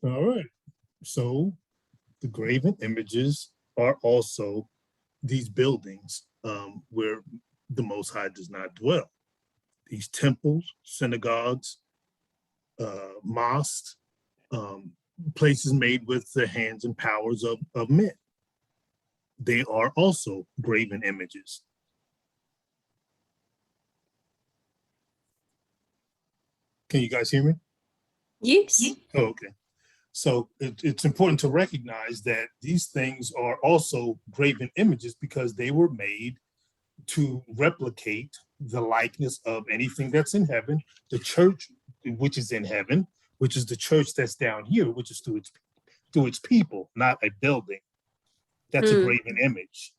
S3: All right. So the graven images are also these buildings where the Most High does not dwell. These temples, synagogues, mosques, places made with the hands and powers of men. They are also graven images. Can you guys hear me?
S2: Yes.
S3: Oh, okay. So it's important to recognize that these things are also graven images because they were made to replicate the likeness of anything that's in heaven, the church, which is in heaven, which is the church that's down here, which is through its people, not a building. That's a graven image.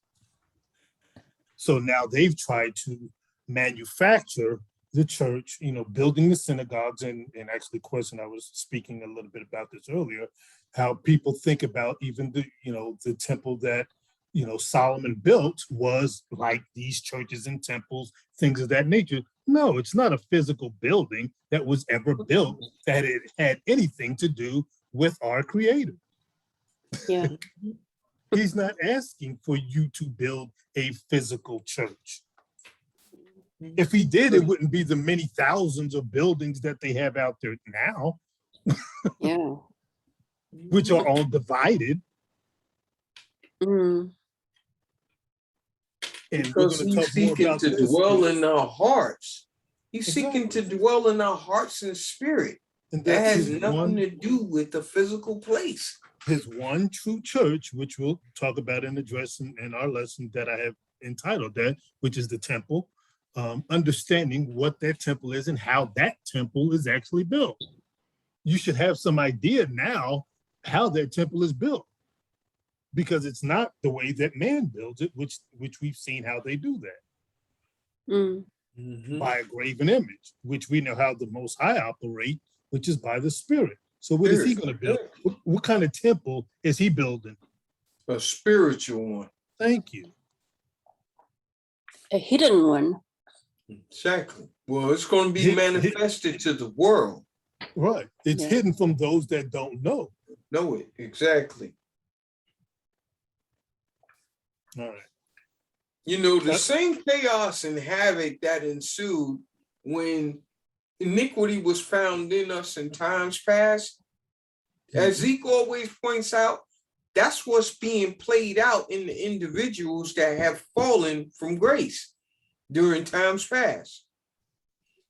S3: So now they've tried to manufacture the church, building the synagogues, and actually, of course, and I was speaking a little bit about this earlier, how people think about even the temple that, Solomon built was like these churches and temples, things of that nature. No, it's not a physical building that was ever built that it had anything to do with our Creator.
S2: Yeah.
S3: He's not asking for you to build a physical church. If he did, it wouldn't be the many thousands of buildings that they have out there now,
S2: Yeah.
S3: which are all divided.
S2: Mm.
S3: And
S1: Because he's seeking to dwell in our hearts. He's seeking to dwell in our hearts and spirit.
S3: And
S1: that has nothing to do with the physical place.
S3: His one true church, which we'll talk about and address in our lesson that I have entitled that, which is the temple, understanding what that temple is and how that temple is actually built. You should have some idea now how that temple is built, because it's not the way that man builds it, which we've seen how they do that. By a graven image, which we know how the Most High operate, which is by the Spirit. So what is he going to build? What kind of temple is he building?
S1: A spiritual one.
S3: Thank you.
S2: A hidden one.
S1: Exactly. Well, it's going to be manifested to the world.
S3: Right. It's hidden from those that don't know.
S1: Know it. Exactly.
S3: All right.
S1: The same chaos and havoc that ensued when iniquity was found in us in times past, as Zeke always points out, that's what's being played out in the individuals that have fallen from grace during times past.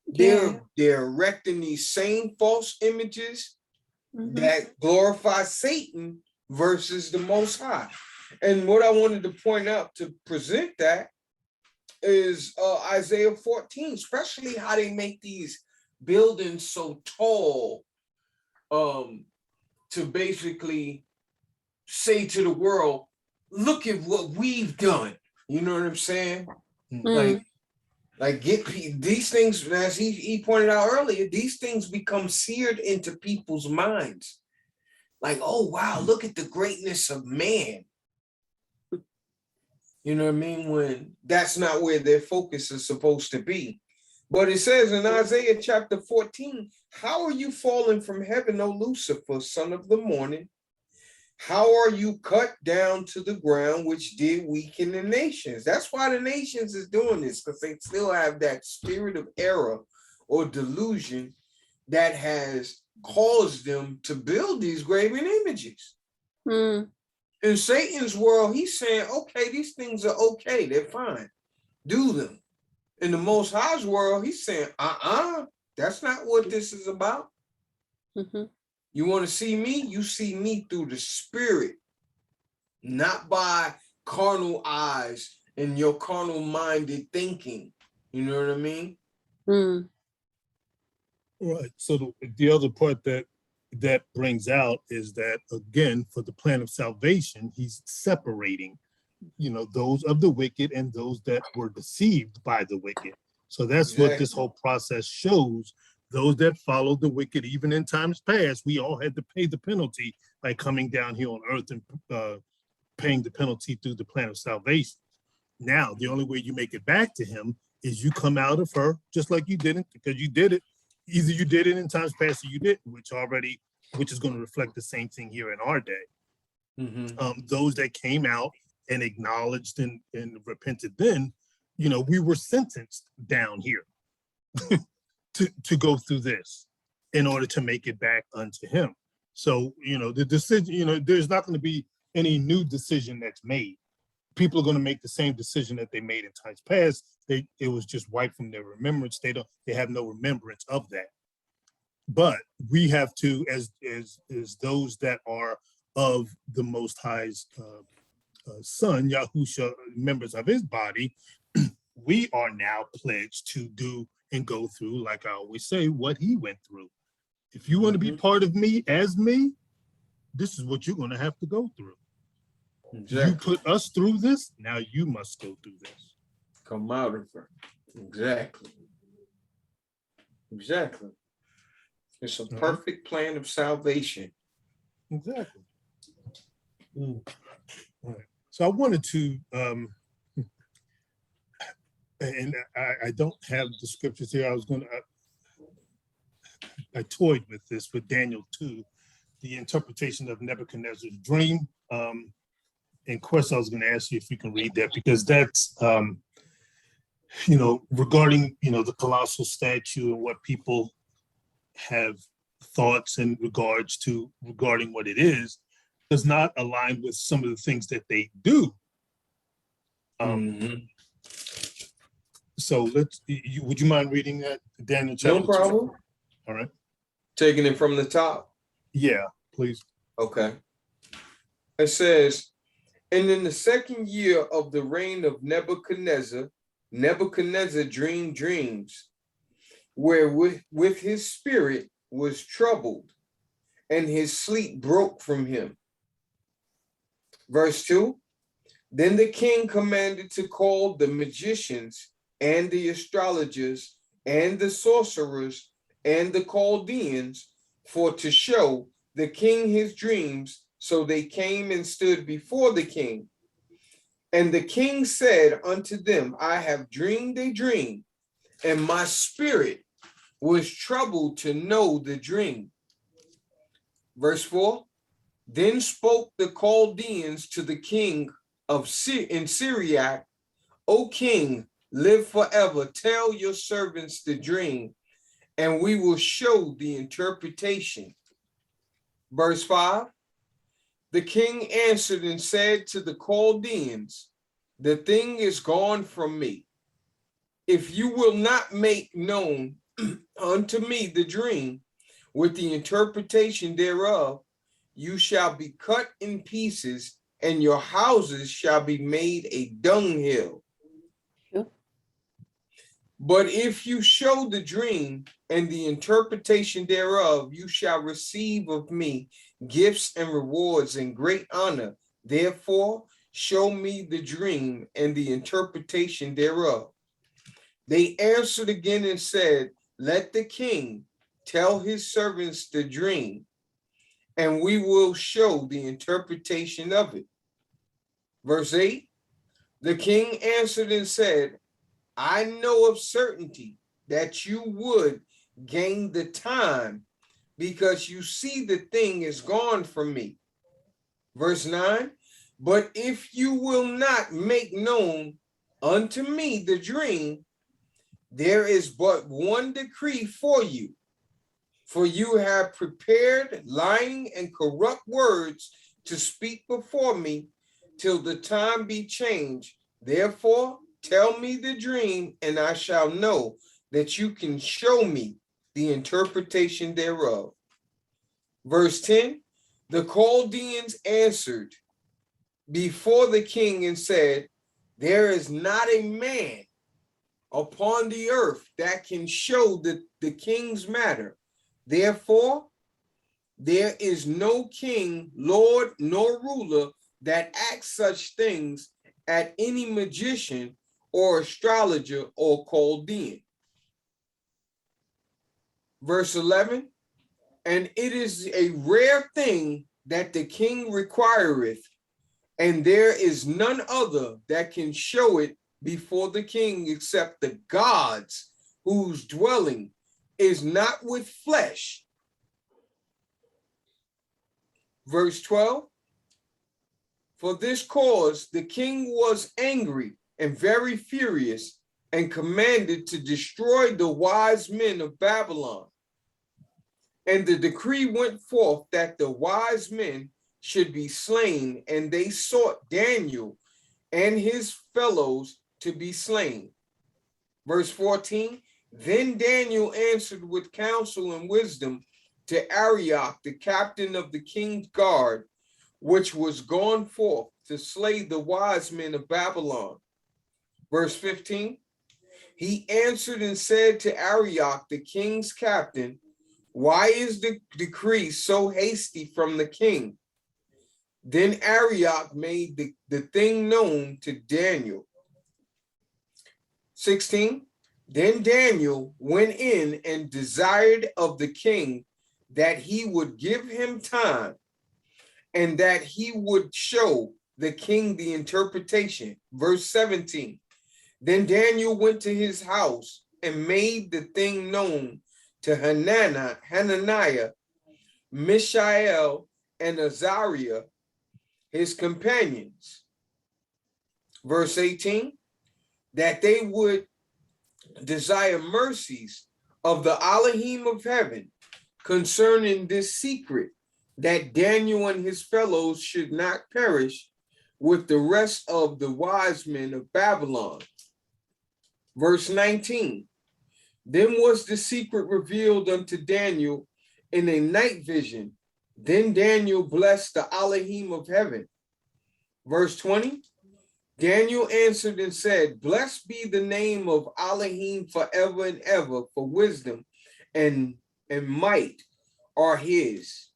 S1: They're erecting these same false images that glorify Satan versus the Most High. And what I wanted to point out to present that is Isaiah 14, especially how they make these buildings so tall to basically say to the world, look at what we've done. You know what I'm saying? Like get these things, as he pointed out earlier, these things become seared into people's minds. Like, oh, wow, look at the greatness of man. You know what I mean? When that's not where their focus is supposed to be. But it says in Isaiah chapter 14, how are you falling from heaven, O Lucifer, son of the morning? How are you cut down to the ground, which did weaken the nations? That's why the nations is doing this, because they still have that spirit of error or delusion that has caused them to build these graven images. In Satan's world, he's saying, okay, these things are okay. They're fine. Do them. In the Most High's world, he's saying, that's not what this is about. You want to see me? You see me through the Spirit, not by carnal eyes and your carnal-minded thinking. You know what I mean?
S3: Right. So the other part that brings out is that, again, for the plan of salvation, he's separating, those of the wicked and those that were deceived by the wicked. So that's what this whole process shows. Those that followed the wicked, even in times past, we all had to pay the penalty by coming down here on earth and paying the penalty through the plan of salvation. Now, the only way you make it back to him is you come out of her, just like you didn't, because you did it. Either you did it in times past or you didn't, which already which is going to reflect the same thing here in our day.
S1: Mhm.
S3: Those that came out and acknowledged and repented then, you know, we were sentenced down here to go through this in order to make it back unto him. So, you know, the decision, you know, there's not going to be any new decision that's made. People are going to make the same decision that they made in times past. It was just wiped from their remembrance. They have no remembrance of that. But we have to, as those that are of the Most High's Son, Yahusha, members of his body, we are now pledged to do and go through, like I always say, what he went through. If you want to be part of me as me, this is what you're going to have to go through.
S1: Exactly.
S3: You put us through this, now you must go through this.
S1: Come out of her. Exactly. Exactly. It's a perfect plan of salvation.
S3: Exactly. All right. So I wanted to, and I don't have the scriptures here. I was going to, I toyed with this with Daniel 2, the interpretation of Nebuchadnezzar's dream. And of course, I was going to ask you if you can read that, because that's, you know, regarding, you know, the colossal statue and what people have thoughts in regards to regarding what it is, does not align with some of the things that they do. So would you mind reading that, Daniel chapter 2?
S1: No problem.
S3: All right.
S1: Taking it from the top.
S3: Yeah, please.
S1: Okay. It says, and in the second year of the reign of Nebuchadnezzar, Nebuchadnezzar dreamed dreams, wherewith his spirit was troubled, and his sleep broke from him. Verse 2, then the king commanded to call the magicians and the astrologers and the sorcerers and the Chaldeans for to show the king his dreams. So they came and stood before the king. And the king said unto them, I have dreamed a dream, and my spirit was troubled to know the dream. Verse 4, then spoke the Chaldeans to the king in Syriac, O king, live forever. Tell your servants the dream, and we will show the interpretation. Verse 5, the king answered and said to the Chaldeans, the thing is gone from me. If you will not make known unto me the dream with the interpretation thereof, you shall be cut in pieces, and your houses shall be made a dunghill.
S2: Sure.
S1: But if you show the dream and the interpretation thereof, you shall receive of me gifts and rewards and great honor. Therefore, show me the dream and the interpretation thereof. They answered again and said, let the king tell his servants the dream, and we will show the interpretation of it. Verse 8, the king answered and said, I know of certainty that you would gain the time, because you see the thing is gone from me. Verse 9, but if you will not make known unto me the dream, there is but one decree for you. For you have prepared lying and corrupt words to speak before me till the time be changed. Therefore, tell me the dream, and I shall know that you can show me the interpretation thereof. Verse 10, the Chaldeans answered before the king and said, there is not a man upon the earth that can show the king's matter. Therefore, there is no king, lord, nor ruler that acts such things at any magician or astrologer or Chaldean. Verse 11, and it is a rare thing that the king requireth, and there is none other that can show it before the king except the gods, whose dwelling is not with flesh. Verse 12. For this cause the king was angry and very furious, and commanded to destroy the wise men of Babylon. And the decree went forth that the wise men should be slain, and they sought Daniel and his fellows to be slain. Verse 14. Then Daniel answered with counsel and wisdom to Arioch, the captain of the king's guard, which was gone forth to slay the wise men of Babylon. Verse 15. He answered and said to Arioch, the king's captain, why is the decree so hasty from the king? Then Arioch made the thing known to Daniel. 16. Then Daniel went in and desired of the king that he would give him time, and that he would show the king the interpretation. Verse 17. Then Daniel went to his house and made the thing known to Hananiah, Mishael, and Azariah, his companions. Verse 18. That they would desire mercies of the Elohim of heaven concerning this secret, that Daniel and his fellows should not perish with the rest of the wise men of Babylon. Verse 19. Then was the secret revealed unto Daniel in a night vision. Then Daniel blessed the Elohim of heaven. Verse 20. Daniel answered and said, blessed be the name of Elohim forever and ever, for wisdom and might are his.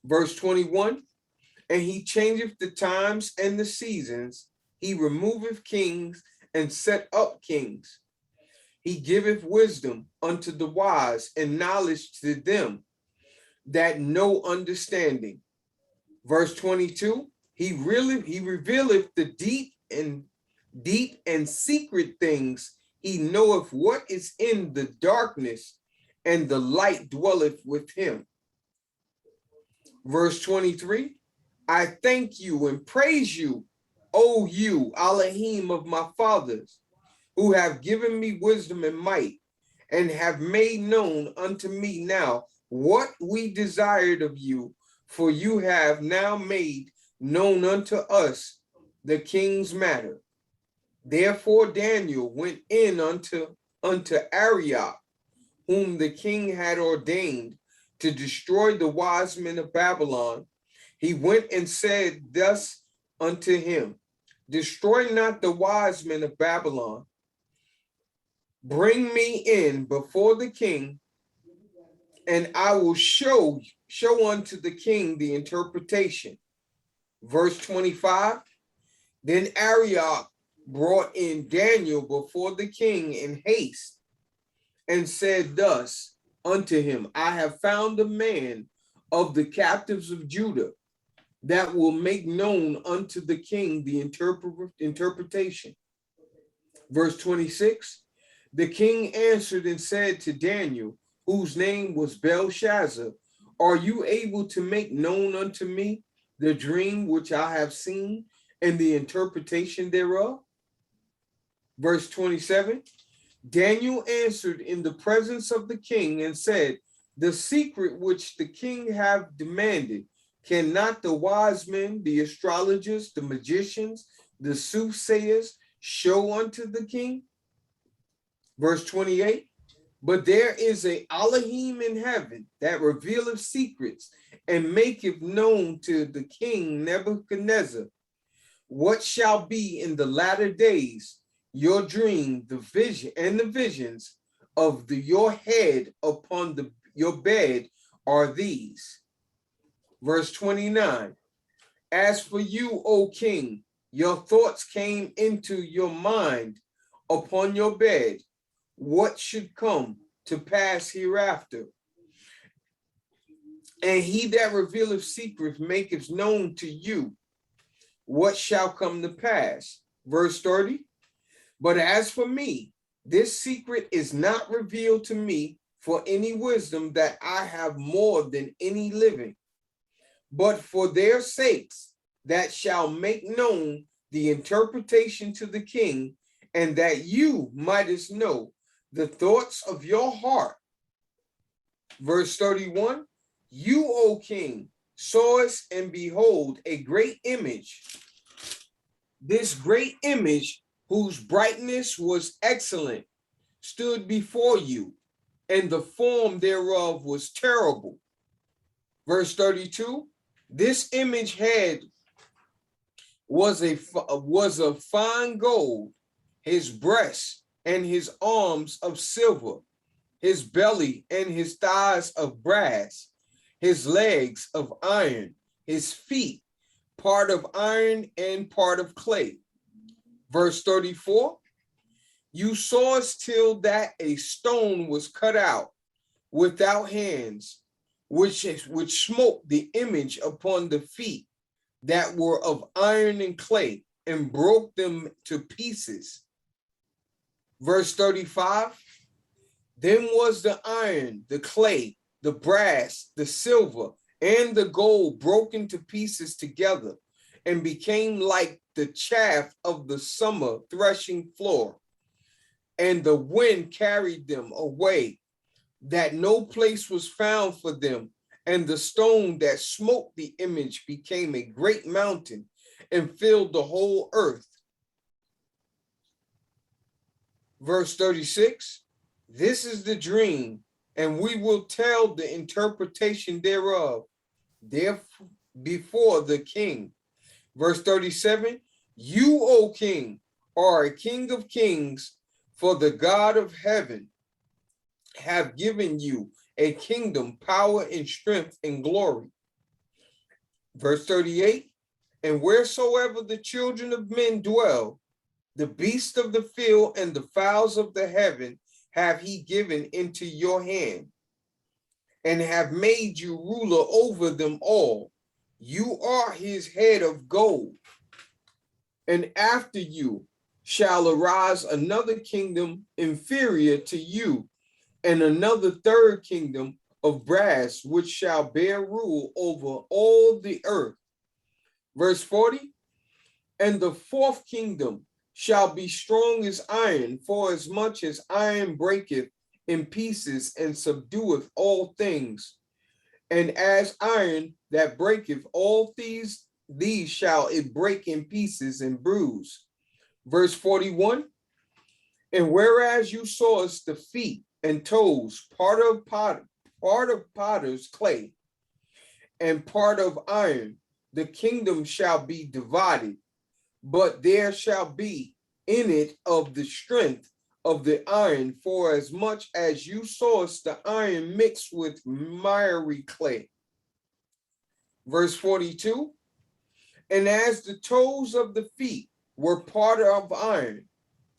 S1: Verse 21. And he changeth the times and the seasons. He removeth kings and set up kings. He giveth wisdom unto the wise and knowledge to them that know understanding. Verse 22. He revealeth the deep and secret things. He knoweth what is in the darkness, and the light dwelleth with him. Verse 23. I thank you and praise you, O you, Elohim of my fathers, who have given me wisdom and might, and have made known unto me now what we desired of you, for you have now made known unto us the king's matter. Therefore Daniel went in unto Arioch, whom the king had ordained to destroy the wise men of Babylon. He went and said thus unto him, destroy not the wise men of Babylon. Bring me in before the king, and I will show unto the king the interpretation. Verse 25. Then Arioch brought in Daniel before the king in haste, and said thus unto him, I have found a man of the captives of Judah that will make known unto the king the interpretation. Verse 26. The king answered and said to Daniel, whose name was Belshazzar, are you able to make known unto me the dream which I have seen and the interpretation thereof? Verse 27. Daniel answered in the presence of the king and said, the secret which the king have demanded, cannot the wise men, the astrologers, the magicians, the soothsayers show unto the king? Verse 28. But there is a Elohim in heaven that revealeth secrets and maketh known to the king Nebuchadnezzar what shall be in the latter days. Your dream, the vision, and the visions of your head upon your bed are these. Verse 29. As for you, O king, your thoughts came into your mind upon your bed, what should come to pass hereafter. And he that revealeth secrets maketh known to you what shall come to pass. Verse 30. But as for me, this secret is not revealed to me for any wisdom that I have more than any living. but for their sakes that shall make known the interpretation to the king, and that you mightest know the thoughts of your heart. Verse 31, you, O king, sawest, and behold, a great image. This great image, whose brightness was excellent, stood before you, and the form thereof was terrible. Verse 32, this image head was of fine gold, his breast and his arms of silver, his belly and his thighs of brass, his legs of iron, his feet part of iron and part of clay. Verse 34, you saw us till that a stone was cut out without hands, which smote the image upon the feet that were of iron and clay, and broke them to pieces. Verse 35, then was the iron, the clay, the brass, the silver, and the gold broken to pieces together, and became like the chaff of the summer threshing floor. And the wind carried them away, that no place was found for them. And the stone that smote the image became a great mountain and filled the whole earth. Verse 36, this is the dream, and we will tell the interpretation thereof before the king. Verse 37, you, O king, are a king of kings, for the God of heaven have given you a kingdom, power, and strength, and glory. Verse 38, and wheresoever the children of men dwell, the beasts of the field and the fowls of the heaven have he given into your hand, and have made you ruler over them all. You are his head of gold. And after you shall arise another kingdom inferior to you, and another third kingdom of brass, which shall bear rule over all the earth. Verse 40, and the fourth kingdom shall be strong as iron, for as much as iron breaketh in pieces and subdueth all things. And as iron that breaketh all these shall it break in pieces and bruise. Verse 41, and whereas you sawest the feet and toes, part of potter's clay, and part of iron, the kingdom shall be divided, but there shall be in it of the strength of the iron, for as much as you sawest the iron mixed with miry clay. Verse 42, and as the toes of the feet were part of iron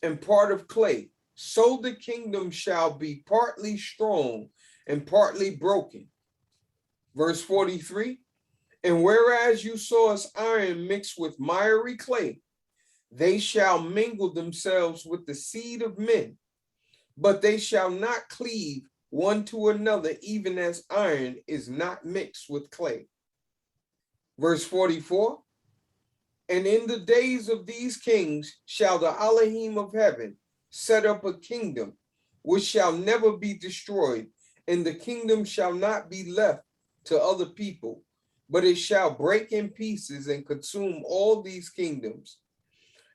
S1: and part of clay, so the kingdom shall be partly strong and partly broken. Verse 43, and whereas you saw us iron mixed with miry clay, they shall mingle themselves with the seed of men, but they shall not cleave one to another, even as iron is not mixed with clay. Verse 44, and in the days of these kings shall the Elohim of heaven set up a kingdom which shall never be destroyed, and the kingdom shall not be left to other people, but it shall break in pieces and consume all these kingdoms,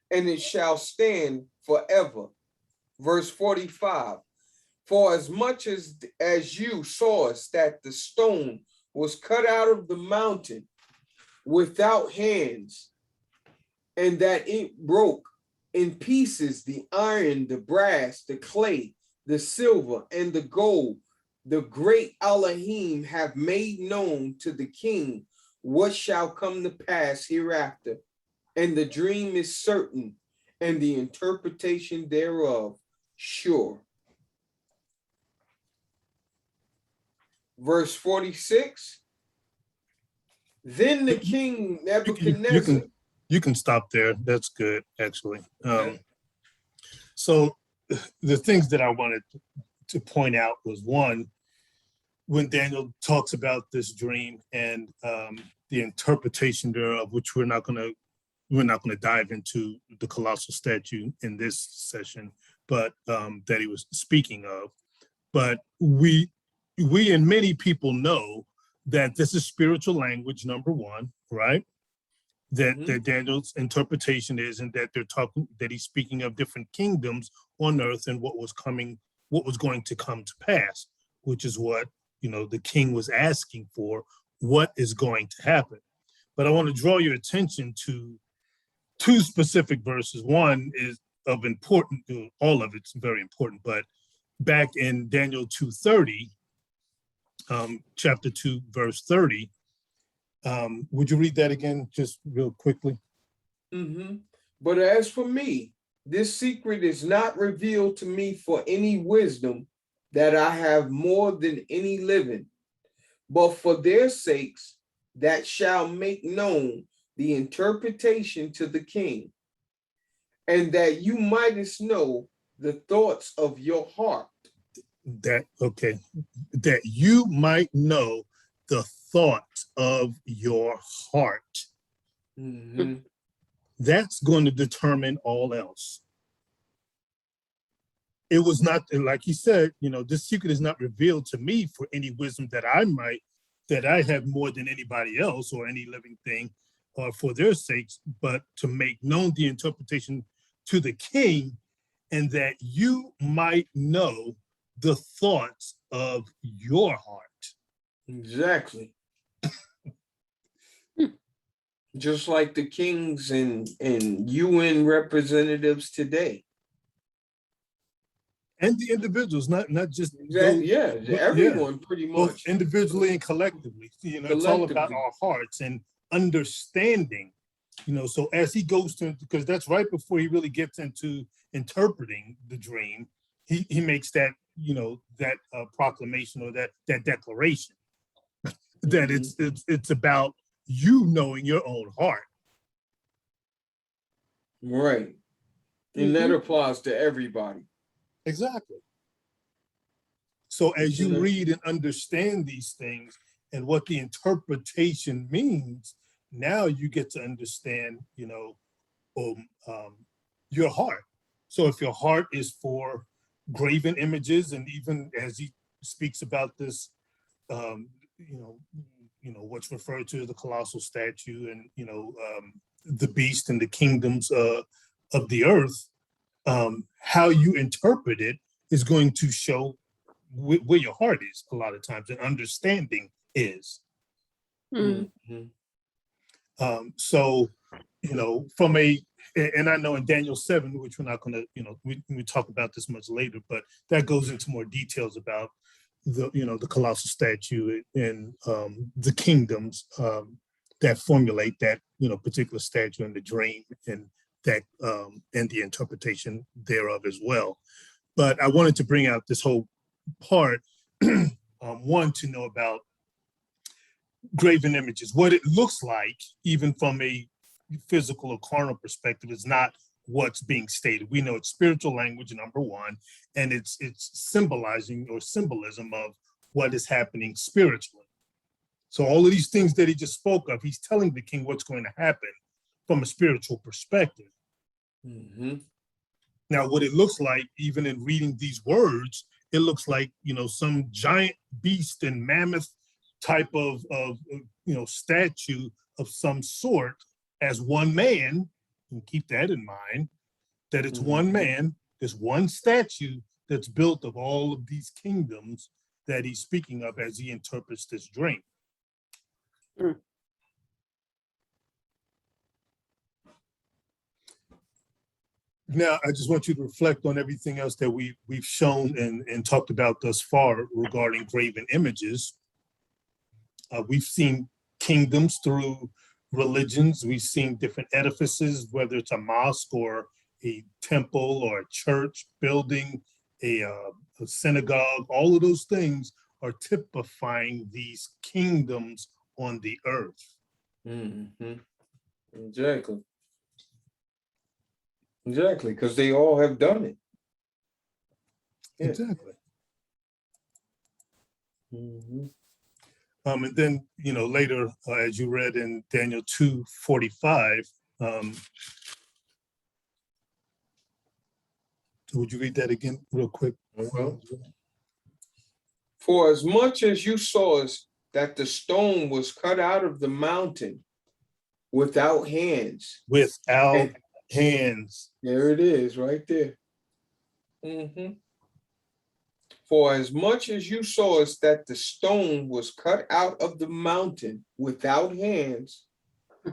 S1: and it shall stand forever. Verse 45, for as much as you sawest that the stone was cut out of the mountain without hands, and that it broke in pieces the iron, the brass, the clay, the silver, and the gold, the great Elohim have made known to the king what shall come to pass hereafter. And the dream is certain, and the interpretation thereof sure. Verse 46, then the king Nebuchadnezzar.
S3: You can stop there. That's good, actually. So the things that I wanted to point out was, one, when Daniel talks about this dream and the interpretation thereof, which we're not going to dive into the colossal statue in this session, but that he was speaking of. But we and many people know that this is spiritual language, number one, right? That Daniel's interpretation is, and that that he's speaking of different kingdoms on earth and what was going to come to pass, which is what, the king was asking for, what is going to happen. But I want to draw your attention to two specific verses. One is of important, all of it's very important, but back in Daniel 2:30, chapter 2, verse 30, would you read that again, just real quickly?
S1: But as for me, this secret is not revealed to me for any wisdom that I have more than any living, but for their sakes that shall make known the interpretation to the king, and that you mightest know the thoughts of your heart.
S3: That you might know the thoughts of your heart. That's going to determine all else. It was not, like he said, this secret is not revealed to me for any wisdom that I have more than anybody else or any living thing, or for their sakes, but to make known the interpretation to the king, and that you might know the thoughts of your heart.
S1: Exactly. Just like the kings and UN representatives today.
S3: And the individuals, not just
S1: exactly, everyone pretty much.
S3: Both individually and collectively. It's all about our hearts and understanding. So as he goes to, because that's right before he really gets into interpreting the dream, he makes that, that proclamation or that declaration that it's about you knowing your own heart.
S1: Right. And that applies to everybody.
S3: Exactly. So as you read and understand these things and what the interpretation means, now you get to understand, your heart. So if your heart is for graven images, and even as he speaks about this, what's referred to as the colossal statue, and the beast and the kingdoms of the earth, how you interpret it is going to show where your heart is a lot of times, and understanding is. So, from and I know in Daniel 7, which we're not going to, we talk about this much later, but that goes into more details about the colossal statue and the kingdoms that formulate that, particular statue and the dream, and that and the interpretation thereof as well. But I wanted to bring out this whole part, one, to know about graven images. What it looks like, even from a physical or carnal perspective, is not what's being stated. We know it's spiritual language, number one, and it's symbolizing or symbolism of what is happening spiritually. So all of these things that he just spoke of, he's telling the king what's going to happen from a spiritual perspective. Now, what it looks like, even in reading these words, it looks like, some giant beast and mammoth type of statue of some sort, as one man, and keep that in mind, that it's one man, this one statue that's built of all of these kingdoms that he's speaking of as he interprets this dream. Now, I just want you to reflect on everything else that we've shown and talked about thus far regarding graven images. We've seen kingdoms through religions. We've seen different edifices, whether it's a mosque or a temple or a church building, a synagogue. All of those things are typifying these kingdoms on the earth.
S1: Exactly, because they all have done it.
S3: Exactly. And then, later, as you read in Daniel 2:45, would you read that again real quick?
S1: For as much as you saw us that the stone was cut out of the mountain without hands.
S3: Without hands.
S1: There it is, right there. For as much as you saw us that the stone was cut out of the mountain without hands,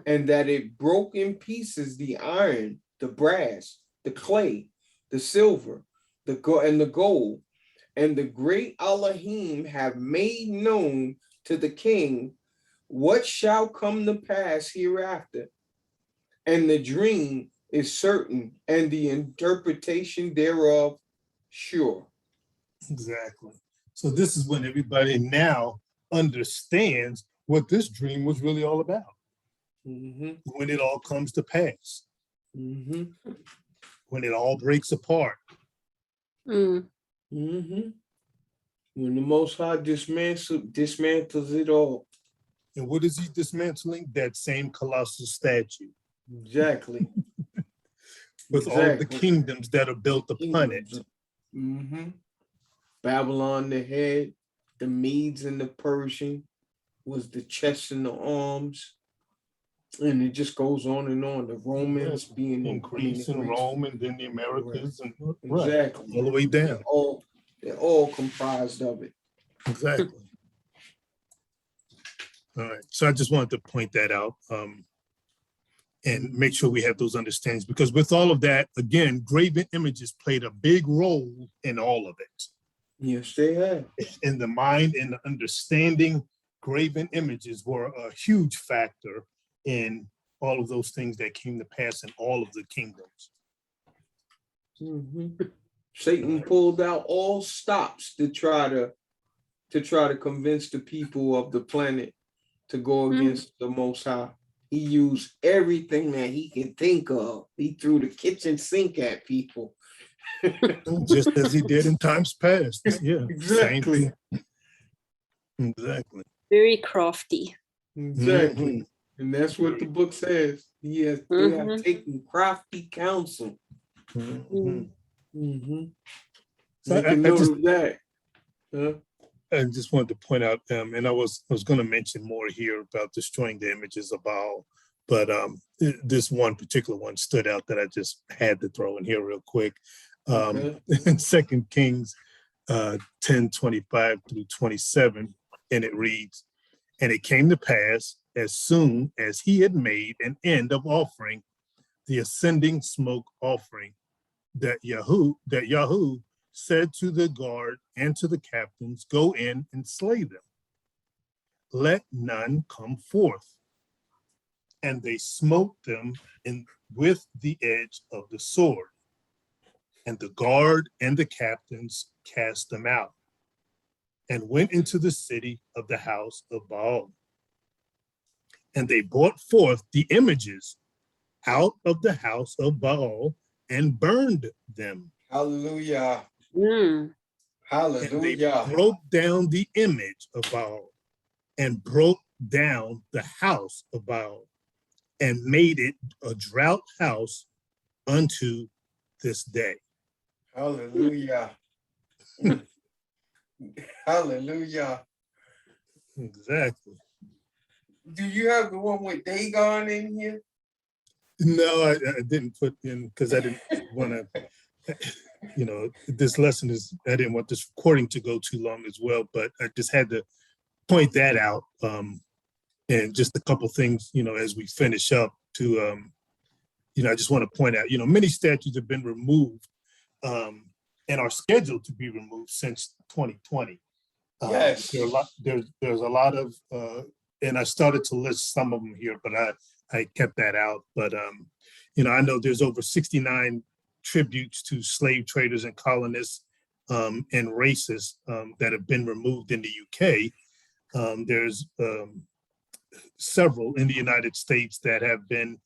S1: and that it broke in pieces the iron, the brass, the clay, the silver, the gold, and the great Elohim have made known to the king what shall come to pass hereafter. And the dream is certain, and the interpretation thereof sure.
S3: Exactly. So this is when everybody now understands what this dream was really all about. When it all comes to pass. When it all breaks apart.
S1: When the Most High dismantles it all.
S3: And what is he dismantling? That same colossal statue.
S1: Exactly.
S3: With all of the kingdoms that are built upon it.
S1: Babylon the head, the Medes and the Persian was the chest and the arms. And it just goes on and on. The Romans being
S3: increased in Rome, and then the Americas, and
S1: exactly
S3: all the way down.
S1: They're all comprised of it.
S3: Exactly. All right. So I just wanted to point that out and make sure we have those understandings, because with all of that, again, graven images played a big role in all of it.
S1: Yes, they have.
S3: In the mind and the understanding, graven images were a huge factor in all of those things that came to pass in all of the kingdoms.
S1: Satan pulled out all stops to try to convince the people of the planet to go against the Most High. He used everything that he could think of. He threw the kitchen sink at people.
S3: Just as he did in times past. Yeah,
S1: exactly.
S3: Exactly.
S2: Very crafty.
S1: Exactly. And that's what the book says. They have taken crafty counsel.
S3: So I just wanted to point out, and I was going to mention more here about destroying the images of Baal, but this one particular one stood out that I just had to throw in here real quick. In 2 Kings 10:25-27, and it reads, "And it came to pass, as soon as he had made an end of offering the ascending smoke offering, that Yahuah said to the guard and to the captains, Go in and slay them. Let none come forth. And they smote them with the edge of the sword. And the guard and the captains cast them out, and went into the city of the house of Baal. And they brought forth the images out of the house of Baal and burned them."
S1: Hallelujah.
S3: Hallelujah. And they broke down the image of Baal and broke down the house of Baal and made it a drought house unto this day.
S1: Hallelujah. Hallelujah.
S3: Exactly.
S1: Do you have the one with Dagon in here?
S3: No, I didn't put in, because I didn't want to, this lesson is, I didn't want this recording to go too long as well, but I just had to point that out. And just a couple things, as we finish up to, I just want to point out, many statues have been removed and are scheduled to be removed since 2020.
S1: Yes.
S3: There's a lot of, and I started to list some of them here, but I kept that out. But, I know there's over 69 tributes to slave traders and colonists and racists that have been removed in the UK. There's several in the United States that have been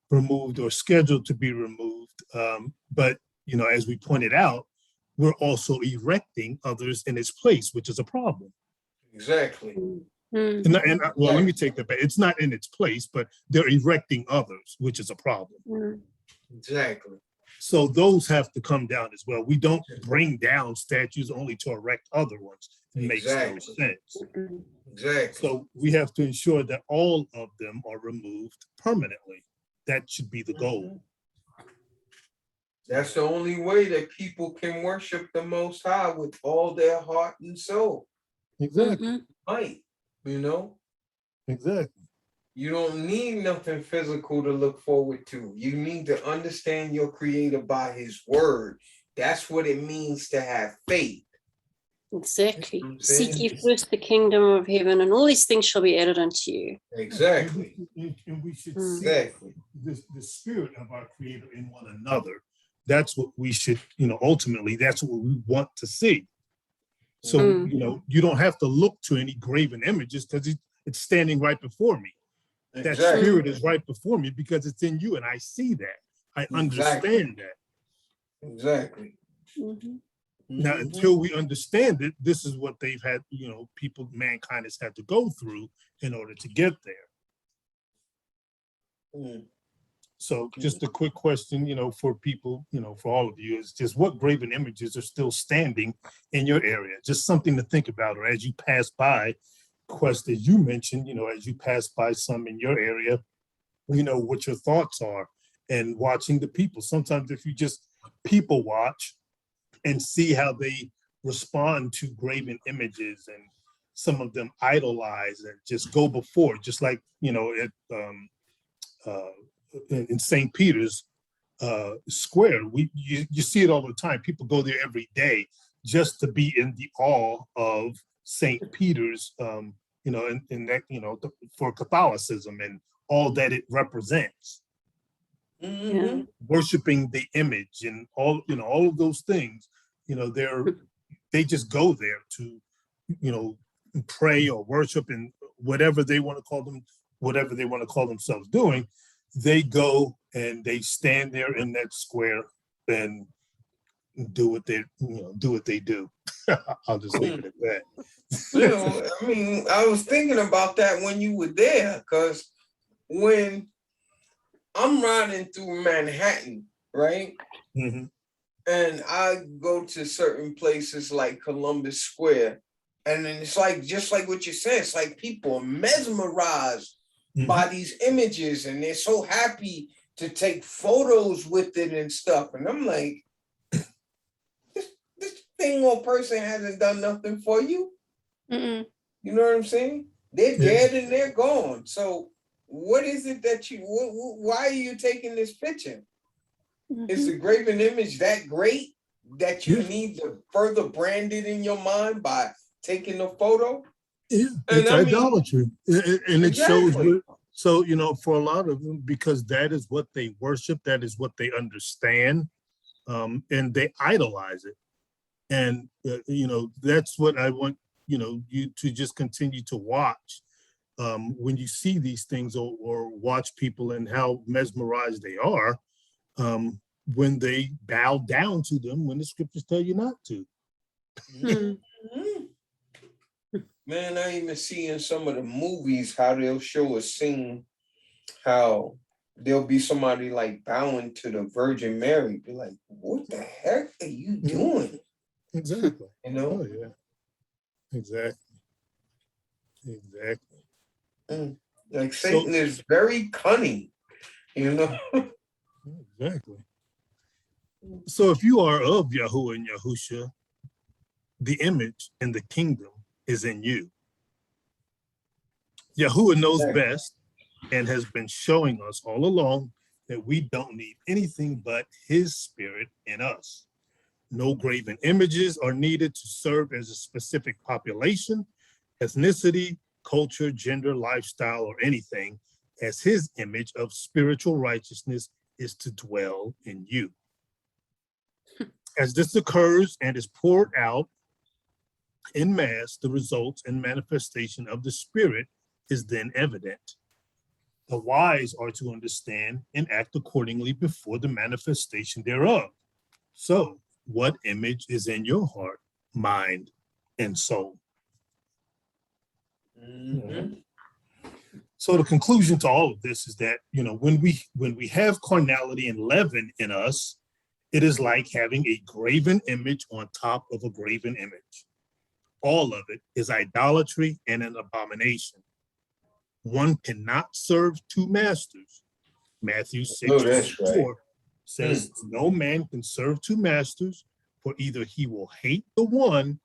S3: removed or scheduled to be removed. But, as we pointed out, we're also erecting others in its place, which is a problem.
S1: Exactly.
S3: Well, let me take that back. It's not in its place, but they're erecting others, which is a problem.
S1: Exactly.
S3: So those have to come down as well. We don't bring down statues only to erect other ones. It makes no sense.
S1: Exactly.
S3: So we have to ensure that all of them are removed permanently. That should be the goal.
S1: That's the only way that people can worship the Most High with all their heart and soul.
S3: Exactly.
S1: Right. You know?
S3: Exactly.
S1: You don't need nothing physical to look forward to. You need to understand your Creator by His word. That's what it means to have faith.
S2: Exactly.
S1: You know what I'm
S2: Seek
S1: saying?
S2: ye first the kingdom of heaven, and all these things shall be added unto you.
S1: Exactly.
S3: And we should see
S1: Exactly.
S3: the spirit of our Creator in one another. That's what we should, ultimately, that's what we want to see. So, you don't have to look to any graven images because it's standing right before me. That
S1: Exactly.
S3: spirit is right before me because it's in you, and I see that. I understand that.
S1: Exactly.
S3: Now, until we understand it, this is what they've had, mankind has had to go through in order to get there. So just a quick question, for people, for all of you, is just what graven images are still standing in your area? Just something to think about, or as you pass by, Quest, as you mentioned, as you pass by some in your area, what your thoughts are, and watching the people. Sometimes if you just people watch and see how they respond to graven images, and some of them idolize and just go before, just like, in St. Peter's Square, you see it all the time. People go there every day just to be in the awe of St. Peter's, in that, for Catholicism and all that it represents. Worshiping the image and all of those things, they just go there to, pray or worship, and whatever they want to call themselves doing. They go and they stand there in that square and do what they do. I'll just leave it at that.
S1: I mean, I was thinking about that when you were there, because when I'm riding through Manhattan, right? And I go to certain places like Columbus Square, and then it's like, just like what you said, it's like people are mesmerized by these images, and they're so happy to take photos with it and stuff. And I'm like, this thing or person hasn't done nothing for you. You know what I'm saying? They're dead and they're gone. So what is it that why are you taking this picture? Is the graven image that great that you need to further brand it in your mind by taking a photo?
S3: Yeah, it's idolatry. And it shows, so, for a lot of them, because that is what they worship, that is what they understand, and they idolize it. And, that's what I want, you to just continue to watch when you see these things, or watch people and how mesmerized they are when they bow down to them, when the scriptures tell you not to.
S1: Man, I even see in some of the movies how they'll show a scene, how there'll be somebody like bowing to the Virgin Mary. Be like, what the heck are you doing?
S3: Exactly.
S1: Oh,
S3: yeah. Exactly.
S1: Like Satan is very cunning,
S3: Exactly. So if you are of Yahuah and Yahusha, the image and the kingdom is in you. Yahuah knows best and has been showing us all along that we don't need anything but his spirit in us. No graven images are needed to serve as a specific population, ethnicity, culture, gender, lifestyle, or anything, as his image of spiritual righteousness is to dwell in you. As this occurs and is poured out in mass, the results and manifestation of the Spirit is then evident. The wise are to understand and act accordingly before the manifestation thereof. So, what image is in your heart, mind, and soul?
S1: Mhm.
S3: So the conclusion to all of this is that, you know, when we have carnality and leaven in us, it is like having a graven image on top of a graven image. All of it is idolatry and an abomination. One cannot serve two masters. Matthew 6:4 says, no man can serve two masters, for either he will hate the one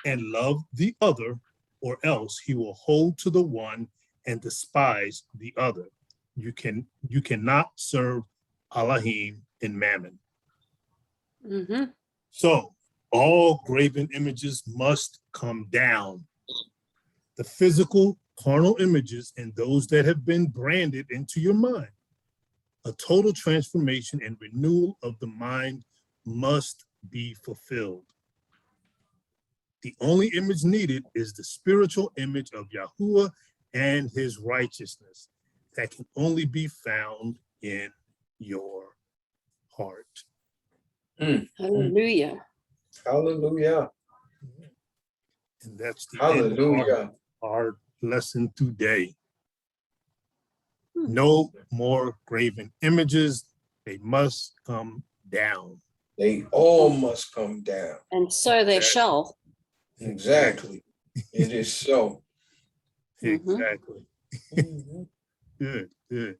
S3: and love the other, or else he will hold to the one and despise the other. You cannot serve Elohim and Mammon.
S2: Mm-hmm.
S3: So all graven images must come down. The physical, carnal images and those that have been branded into your mind. A total transformation and renewal of the mind must be fulfilled. The only image needed is the spiritual image of Yahuah and his righteousness that can only be found in your heart.
S2: Hallelujah.
S1: Hallelujah.
S3: And that's the
S1: Hallelujah.
S3: end of our lesson today. No more graven images. They must come down.
S1: They all must come down.
S2: And so they shall.
S1: Exactly. It is so.
S3: Exactly.
S1: Mhm.
S3: Good, good.